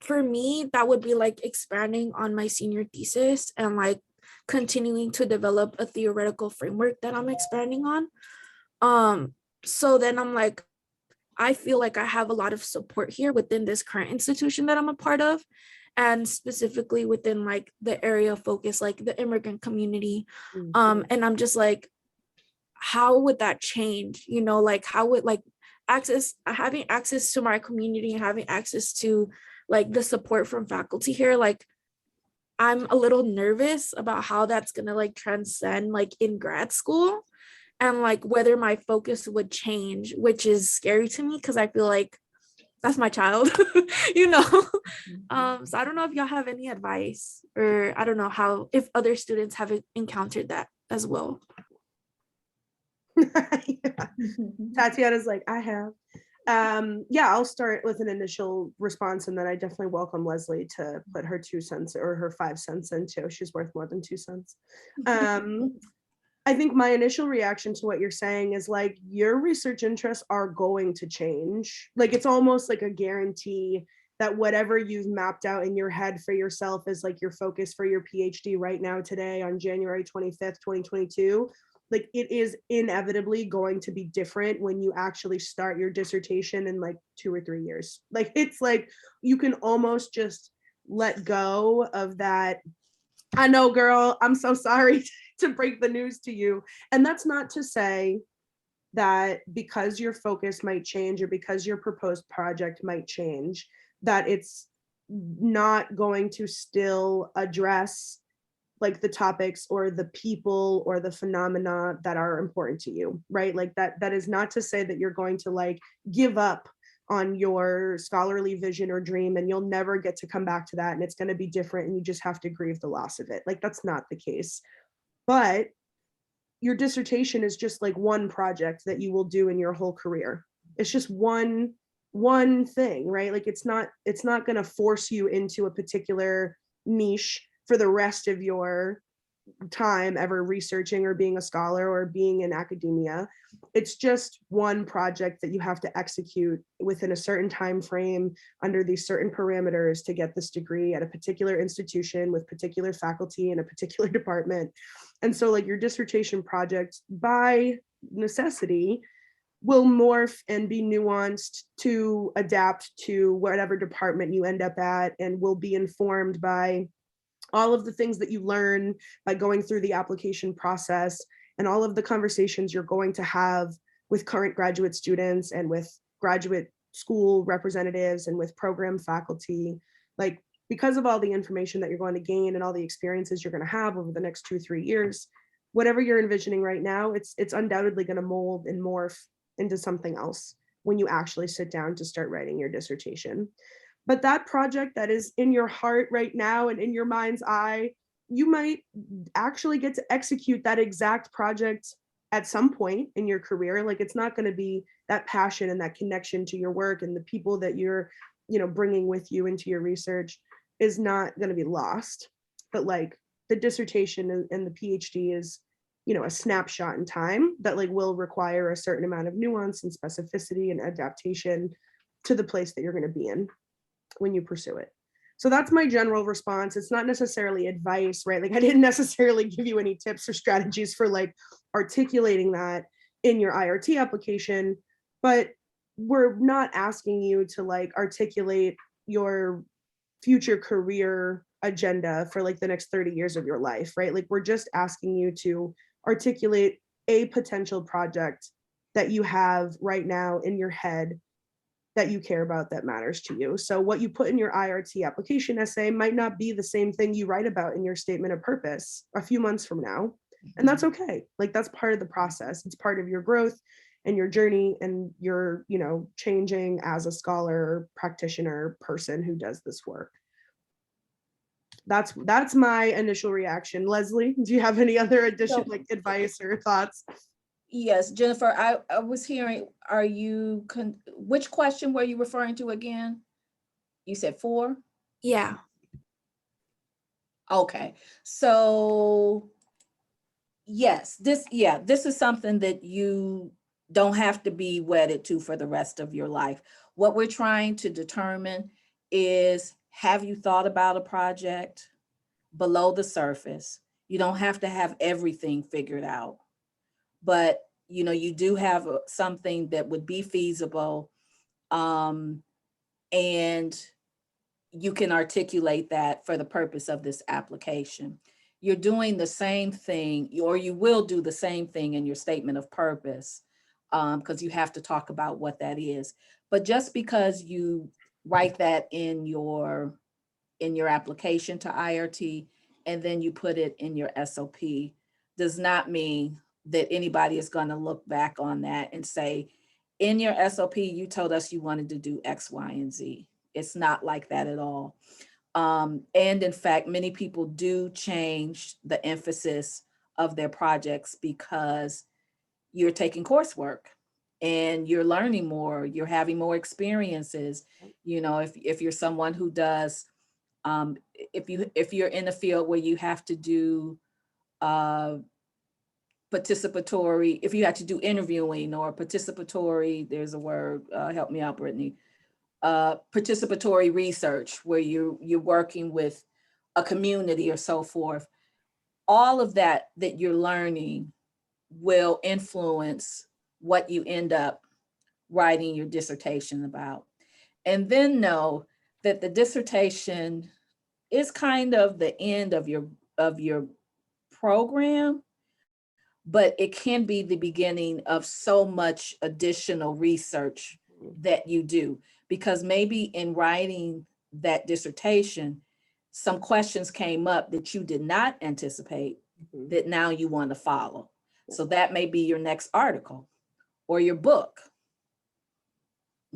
[SPEAKER 5] for me, that would be like expanding on my senior thesis and like continuing to develop a theoretical framework that I'm expanding on. So then I'm like, I feel like I have a lot of support here within this current institution that I'm a part of, and specifically within like the area of focus, like the immigrant community. And I'm just like, how would that change? Like how would like having access to my community and having access to like the support from faculty here, like I'm a little nervous about how that's gonna like transcend like in grad school, and like whether my focus would change, which is scary to me because I feel like that's my child, So I don't know if y'all have any advice, or I don't know if other students have encountered that as well.
[SPEAKER 1] Yeah. Tatiana's like, I have. Yeah, I'll start with an initial response, and then I definitely welcome Leslie to put her 2 cents or her 5 cents in too. She's worth more than 2 cents. I think my initial reaction to what you're saying is like your research interests are going to change. Like it's almost like a guarantee that whatever you've mapped out in your head for yourself is like your focus for your PhD right now today on January 25th, 2022. Like it is inevitably going to be different when you actually start your dissertation in like 2 or 3 years. Like it's like you can almost just let go of that. I know, girl, I'm so sorry to break the news to you. And that's not to say that because your focus might change or because your proposed project might change, that it's not going to still address like the topics or the people or the phenomena that are important to you, right? Like that is not to say that you're going to like give up on your scholarly vision or dream and you'll never get to come back to that and it's going to be different and you just have to grieve the loss of it. Like that's not the case. But your dissertation is just like one project that you will do in your whole career. It's just one thing, right? Like it's not going to force you into a particular niche for the rest of your time ever researching or being a scholar or being in academia. It's just one project that you have to execute within a certain time frame under these certain parameters to get this degree at a particular institution with particular faculty in a particular department. And so like your dissertation project by necessity will morph and be nuanced to adapt to whatever department you end up at and will be informed by all of the things that you learn by going through the application process and all of the conversations you're going to have with current graduate students and with graduate school representatives and with program faculty. Like because of all the information that you're going to gain and all the experiences you're going to have over the next 2-3 years, whatever you're envisioning right now, it's undoubtedly going to mold and morph into something else when you actually sit down to start writing your dissertation. But that project that is in your heart right now and in your mind's eye, you might actually get to execute that exact project at some point in your career. Like it's not going to be that passion and that connection to your work and the people that you're, bringing with you into your research is not going to be lost. But like the dissertation and the PhD is, a snapshot in time that like will require a certain amount of nuance and specificity and adaptation to the place that you're going to be in when you pursue it. So that's my general response. It's not necessarily advice, right? Like I didn't necessarily give you any tips or strategies for like articulating that in your IRT application, but we're not asking you to like articulate your future career agenda for like the next 30 years of your life, right? Like we're just asking you to articulate a potential project that you have right now in your head that you care about that matters to you. So what you put in your IRT application essay might not be the same thing you write about in your statement of purpose a few months from now. And that's okay. Like that's part of the process. It's part of your growth and your journey and your, changing as a scholar, practitioner, person who does this work. That's my initial reaction. Leslie, do you have any other additional like advice or thoughts?
[SPEAKER 2] Yes, Jennifer, I was hearing, which question were you referring to again? You said 4?
[SPEAKER 5] Yeah.
[SPEAKER 2] Okay, so yes, this is something that you don't have to be wedded to for the rest of your life. What we're trying to determine is, have you thought about a project below the surface? You don't have to have everything figured out, but you do have something that would be feasible, and you can articulate that for the purpose of this application. You're doing the same thing, or you will do the same thing in your statement of purpose, because you have to talk about what that is. But just because you write that in your application to IRT and then you put it in your SOP does not mean that anybody is going to look back on that and say, in your SOP, you told us you wanted to do X, Y, and Z. It's not like that at all. And in fact, many people do change the emphasis of their projects because you're taking coursework and you're learning more, you're having more experiences. You know, if you're someone who does, if you're in a field where you have to do participatory, if you have to do interviewing or participatory, there's a word, help me out, Brittany, participatory research where you're working with a community or so forth. All of that you're learning will influence what you end up writing your dissertation about. And then know that the dissertation is kind of the end of your program, but it can be the beginning of so much additional research that you do, because maybe in writing that dissertation, some questions came up that you did not anticipate that now you want to follow. So that may be your next article or your book.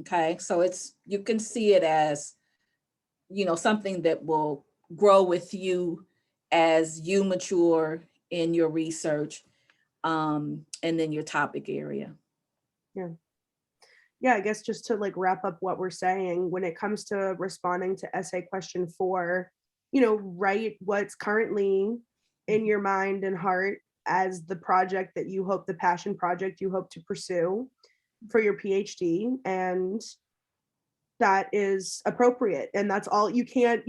[SPEAKER 2] Okay, so you can see it as, something that will grow with you as you mature in your research, and then your topic area.
[SPEAKER 1] Yeah, I guess just to like wrap up what we're saying, when it comes to responding to essay question 4, write what's currently in your mind and heart as the project that you hope, the passion project you hope to pursue for your PhD, and that is appropriate. And that's all. You can't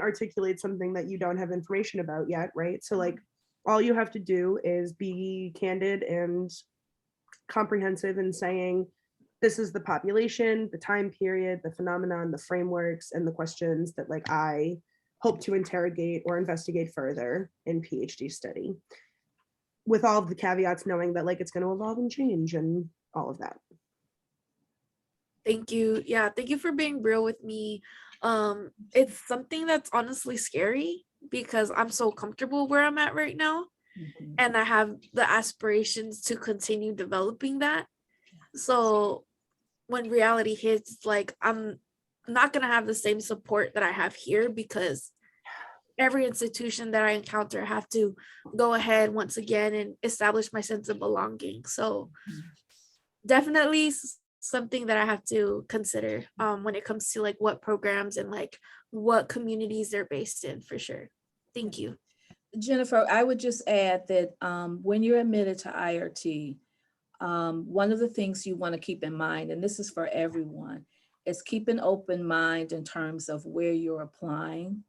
[SPEAKER 1] articulate something that you don't have information about yet, right? So like all you have to do is be candid and comprehensive in saying, this is the population, the time period, the phenomenon, the frameworks, and the questions that like I hope to interrogate or investigate further in PhD study, with all of the caveats, knowing that like it's going to evolve and change and all of that.
[SPEAKER 5] Thank you. Yeah, thank you for being real with me. It's something that's honestly scary because I'm so comfortable where I'm at right now, and I have the aspirations to continue developing that. So when reality hits, like I'm not gonna have the same support that I have here, because every institution that I encounter have to go ahead once again and establish my sense of belonging. So definitely something that I have to consider when it comes to like what programs and like what communities they're based in, for sure. Thank you.
[SPEAKER 2] Jennifer, I would just add that when you're admitted to IRT, one of the things you want to keep in mind, and this is for everyone, is keep an open mind in terms of where you're applying.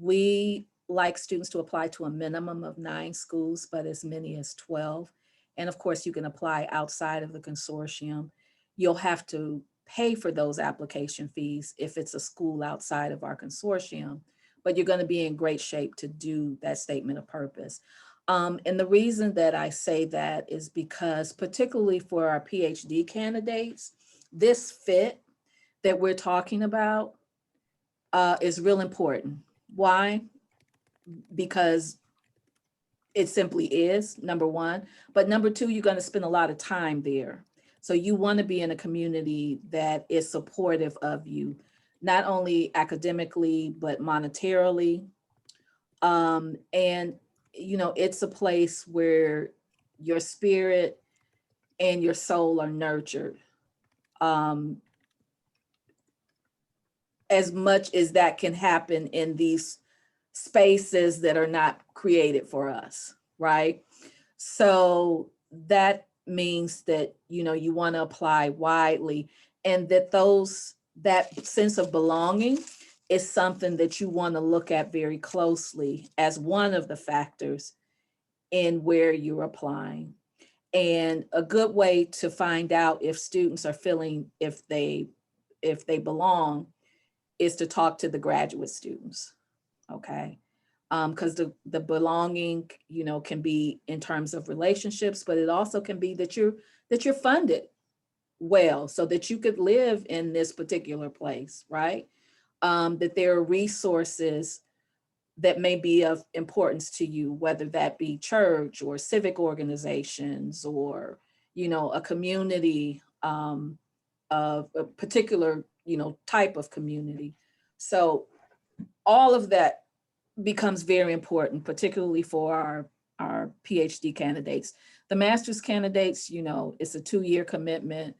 [SPEAKER 2] We like students to apply to a minimum of 9 schools, but as many as 12. And of course, you can apply outside of the consortium. You'll have to pay for those application fees if it's a school outside of our consortium, but you're going to be in great shape to do that statement of purpose. And the reason that I say that is because, particularly for our PhD candidates, this fit that we're talking about is real important. Why? Because it simply is, number one. But number two, you're going to spend a lot of time there. So you want to be in a community that is supportive of you, not only academically, but monetarily. And it's a place where your spirit and your soul are nurtured. As much as that can happen in these spaces that are not created for us, right? So that means that, you want to apply widely, and that sense of belonging is something that you want to look at very closely as one of the factors in where you're applying. And a good way to find out if students are feeling if they belong is to talk to the graduate students, okay? Because the belonging, can be in terms of relationships, but it also can be that you're funded well so that you could live in this particular place, right? That there are resources that may be of importance to you, whether that be church or civic organizations or, a community of a particular, type of community. So all of that becomes very important, particularly for our PhD candidates. The master's candidates, it's a 2-year commitment.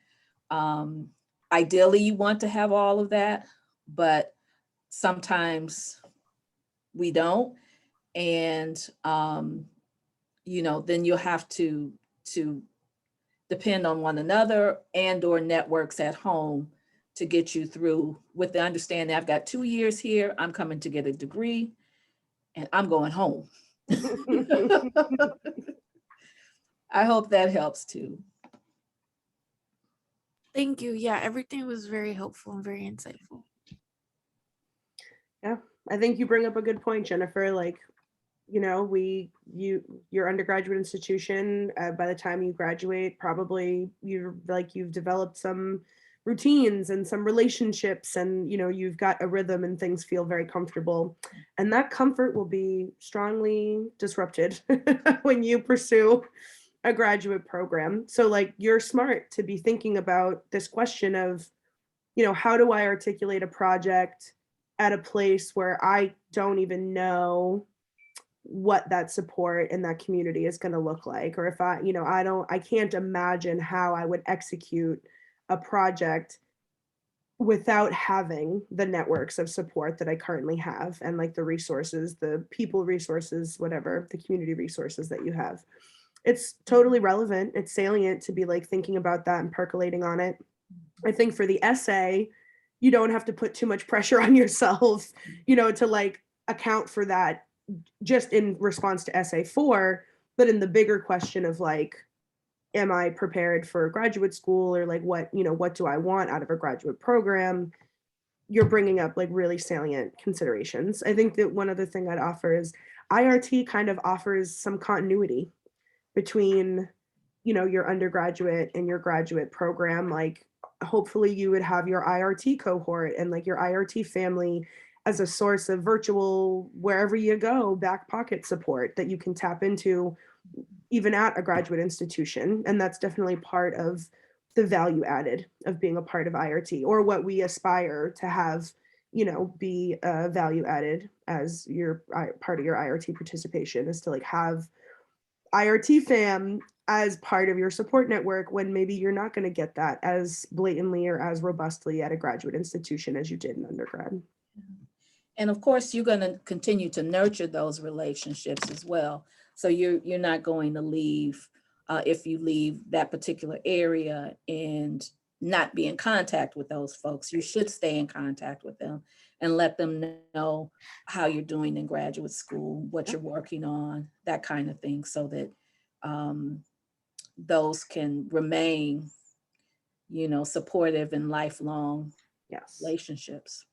[SPEAKER 2] Ideally, you want to have all of that, but sometimes we don't. And, then you'll have to depend on one another and or networks at home to get you through, with the understanding I've got 2 years here, I'm coming to get a degree and I'm going home. I hope that helps too.
[SPEAKER 5] Thank you. Yeah, everything was very helpful and very insightful.
[SPEAKER 1] Yeah, I think you bring up a good point, Jennifer. Like, your undergraduate institution, by the time you graduate, probably you've developed some routines and some relationships, and you've got a rhythm and things feel very comfortable, and that comfort will be strongly disrupted when you pursue a graduate program. So like, you're smart to be thinking about this question of, how do I articulate a project at a place where I don't even know what that support in that community is going to look like, or if I can't imagine how I would execute a project without having the networks of support that I currently have, and like the resources, the people resources, whatever, the community resources that you have. It's totally relevant. It's salient to be like thinking about that and percolating on it. I think for the essay, you don't have to put too much pressure on yourself, to like account for that just in response to essay 4, but in the bigger question of like, am I prepared for graduate school, or like what do I want out of a graduate program? You're bringing up like really salient considerations. I think that one other thing I'd offer is IRT kind of offers some continuity between, your undergraduate and your graduate program. Like, hopefully you would have your IRT cohort and like your IRT family as a source of virtual, wherever you go, back pocket support that you can tap into even at a graduate institution. And that's definitely part of the value added of being a part of IRT, or what we aspire to have, be value added as your part of your IRT participation, is to like have IRT fam as part of your support network, when maybe you're not going to get that as blatantly or as robustly at a graduate institution as you did in undergrad.
[SPEAKER 2] And of course, you're going to continue to nurture those relationships as well. So you're not going to leave, if you leave that particular area and not be in contact with those folks. You should stay in contact with them and let them know how you're doing in graduate school, what you're working on, that kind of thing, so that those can remain, supportive and lifelong relationships.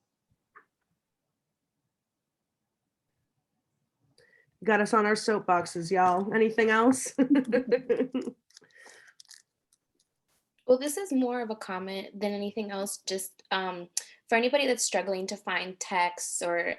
[SPEAKER 1] Got us on our soapboxes, y'all. Anything else?
[SPEAKER 4] Well, this is more of a comment than anything else. Just for anybody that's struggling to find texts, or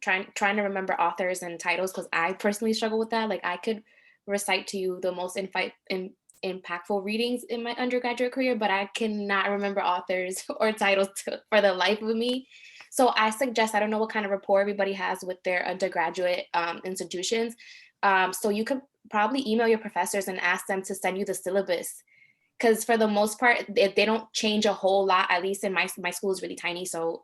[SPEAKER 4] trying to remember authors and titles, because I personally struggle with that. Like, I could recite to you the most impactful readings in my undergraduate career, but I cannot remember authors or titles for the life of me. So I suggest, I don't know what kind of rapport everybody has with their undergraduate institutions. So you could probably email your professors and ask them to send you the syllabus. Because for the most part, they don't change a whole lot. At least in my school is really tiny. So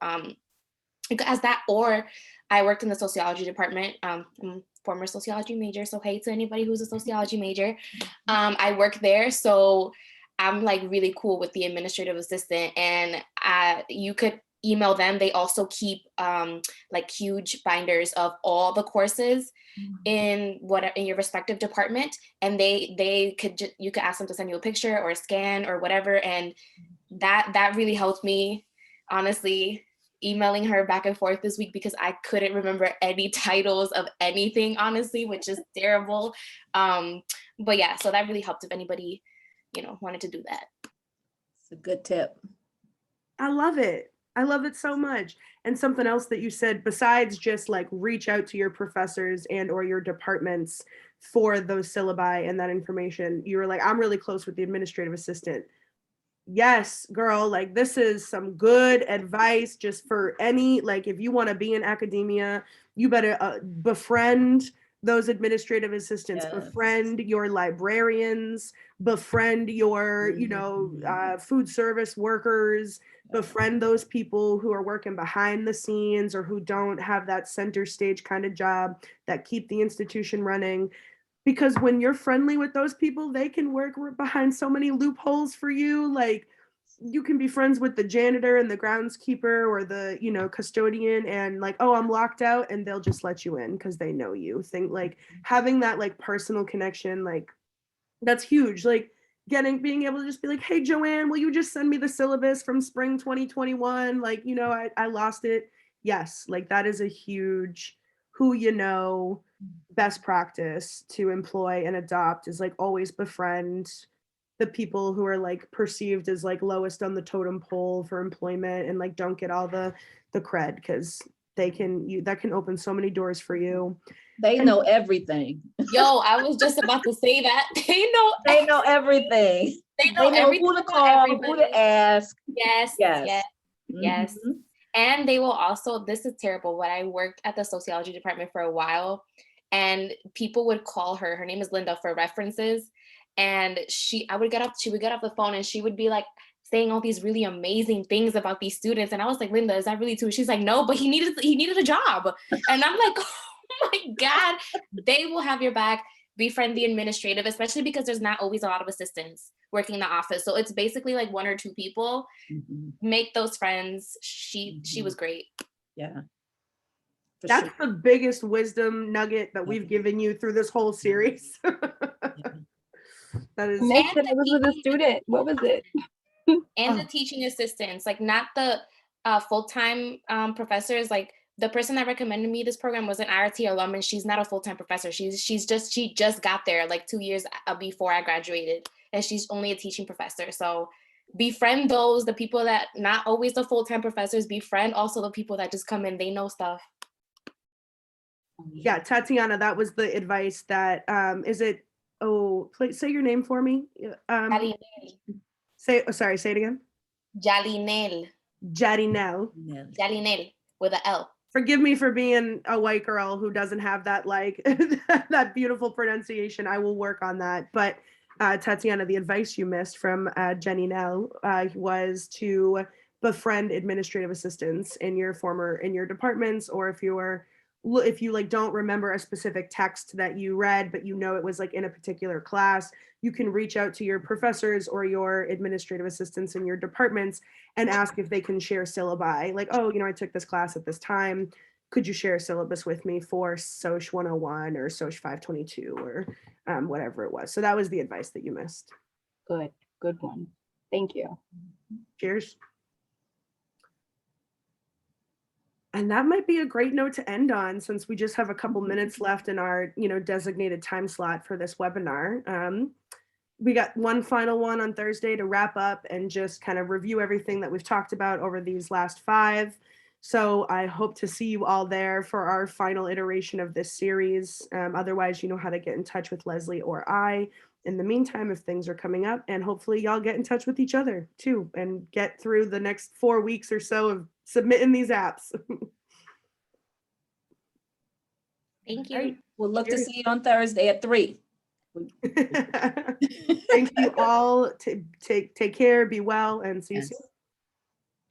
[SPEAKER 4] as that, or I worked in the sociology department. I'm a former sociology major. So hey to anybody who's a sociology major. I work there. So I'm like really cool with the administrative assistant, and you could email them. They also keep like huge binders of all the courses in your respective department, and you could ask them to send you a picture or a scan or whatever, and that really helped me, honestly, emailing her back and forth this week, because I couldn't remember any titles of anything, honestly, which is terrible. But yeah, so that really helped if anybody wanted to do that.
[SPEAKER 2] It's a good tip.
[SPEAKER 1] I love it. I love it so much. And something else that you said, besides just like reach out to your professors and or your departments for those syllabi and that information, you were like, I'm really close with the administrative assistant. Yes, girl, like this is some good advice just for any, like if you want to be in academia, you better befriend those administrative assistants,
[SPEAKER 2] Yes.
[SPEAKER 1] befriend your librarians, befriend your, food service workers, befriend those people who are working behind the scenes or who don't have that center stage kind of job that keep the institution running. Because when you're friendly with those people, they can work behind so many loopholes for you. Like, you can be friends with the janitor and the groundskeeper or the, custodian, and like, oh, I'm locked out, and they'll just let you in because they know you. Think like having that like personal connection, like that's huge. Like being able to just be like, hey, Joanne, will you just send me the syllabus from spring 2021? Like, I lost it. Yes, like that is a huge best practice to employ and adopt, is like always befriend the people who are like perceived as like lowest on the totem pole for employment, and like don't get all the cred, because that can open so many doors for you.
[SPEAKER 2] They know everything.
[SPEAKER 4] Yo, I was just about to say that.
[SPEAKER 2] They know everything.
[SPEAKER 4] They know everything
[SPEAKER 2] who to
[SPEAKER 4] about
[SPEAKER 2] call,
[SPEAKER 4] everybody.
[SPEAKER 2] who to ask.
[SPEAKER 4] Yes.
[SPEAKER 2] Yes.
[SPEAKER 4] Mhm. And they will also, this is terrible, but I worked at the sociology department for a while, and people would call her name is Linda, for references. And she would get off the phone and she would be like saying all these really amazing things about these students. And I was like, Linda, is that really true? She's like, no, but he needed a job. And I'm like, oh my God, they will have your back. Befriend the administrative, especially because there's not always a lot of assistants working in the office. So it's basically like 1 or 2 people. Make those friends. She was great.
[SPEAKER 2] Yeah.
[SPEAKER 1] That's the biggest wisdom nugget that we've given you through this whole series. That is.
[SPEAKER 6] Nick said it was with a student. What was it?
[SPEAKER 4] And the teaching assistants, like not the full-time professors. Like the person that recommended me this program was an IRT alum, and she's not a full-time professor. She just got there like 2 years before I graduated, and she's only a teaching professor. So befriend the people that not always the full-time professors. Befriend also the people that just come in, they know stuff.
[SPEAKER 1] Yeah, Tatiana, that was the advice that is it. Oh, please say your name for me. Say it again.
[SPEAKER 4] Jalinel.
[SPEAKER 1] Jalinel
[SPEAKER 4] With an L.
[SPEAKER 1] Forgive me for being a white girl who doesn't have that like that beautiful pronunciation. I will work on that. But Tatiana, the advice you missed from Jenny Nell was to befriend administrative assistants in your departments, or if you like don't remember a specific text that you read, but it was like in a particular class, you can reach out to your professors or your administrative assistants in your departments and ask if they can share syllabi. Like, oh, I took this class at this time. Could you share a syllabus with me for Soc 101 or Soc 522 or whatever it was? So that was the advice that you missed.
[SPEAKER 6] Good one. Thank you.
[SPEAKER 1] Cheers. And that might be a great note to end on, since we just have a couple minutes left in our, designated time slot for this webinar. We got one final one on Thursday to wrap up and just kind of review everything that we've talked about over these last 5. So I hope to see you all there for our final iteration of this series. Otherwise, you know how to get in touch with Leslie or I. In the meantime, if things are coming up, and hopefully y'all get in touch with each other too, and get through the next 4 weeks or so of submitting these apps.
[SPEAKER 4] Thank you.
[SPEAKER 2] Right. We'll look to see you on Thursday at 3.
[SPEAKER 1] Thank you all. Take care, be well, and see you soon.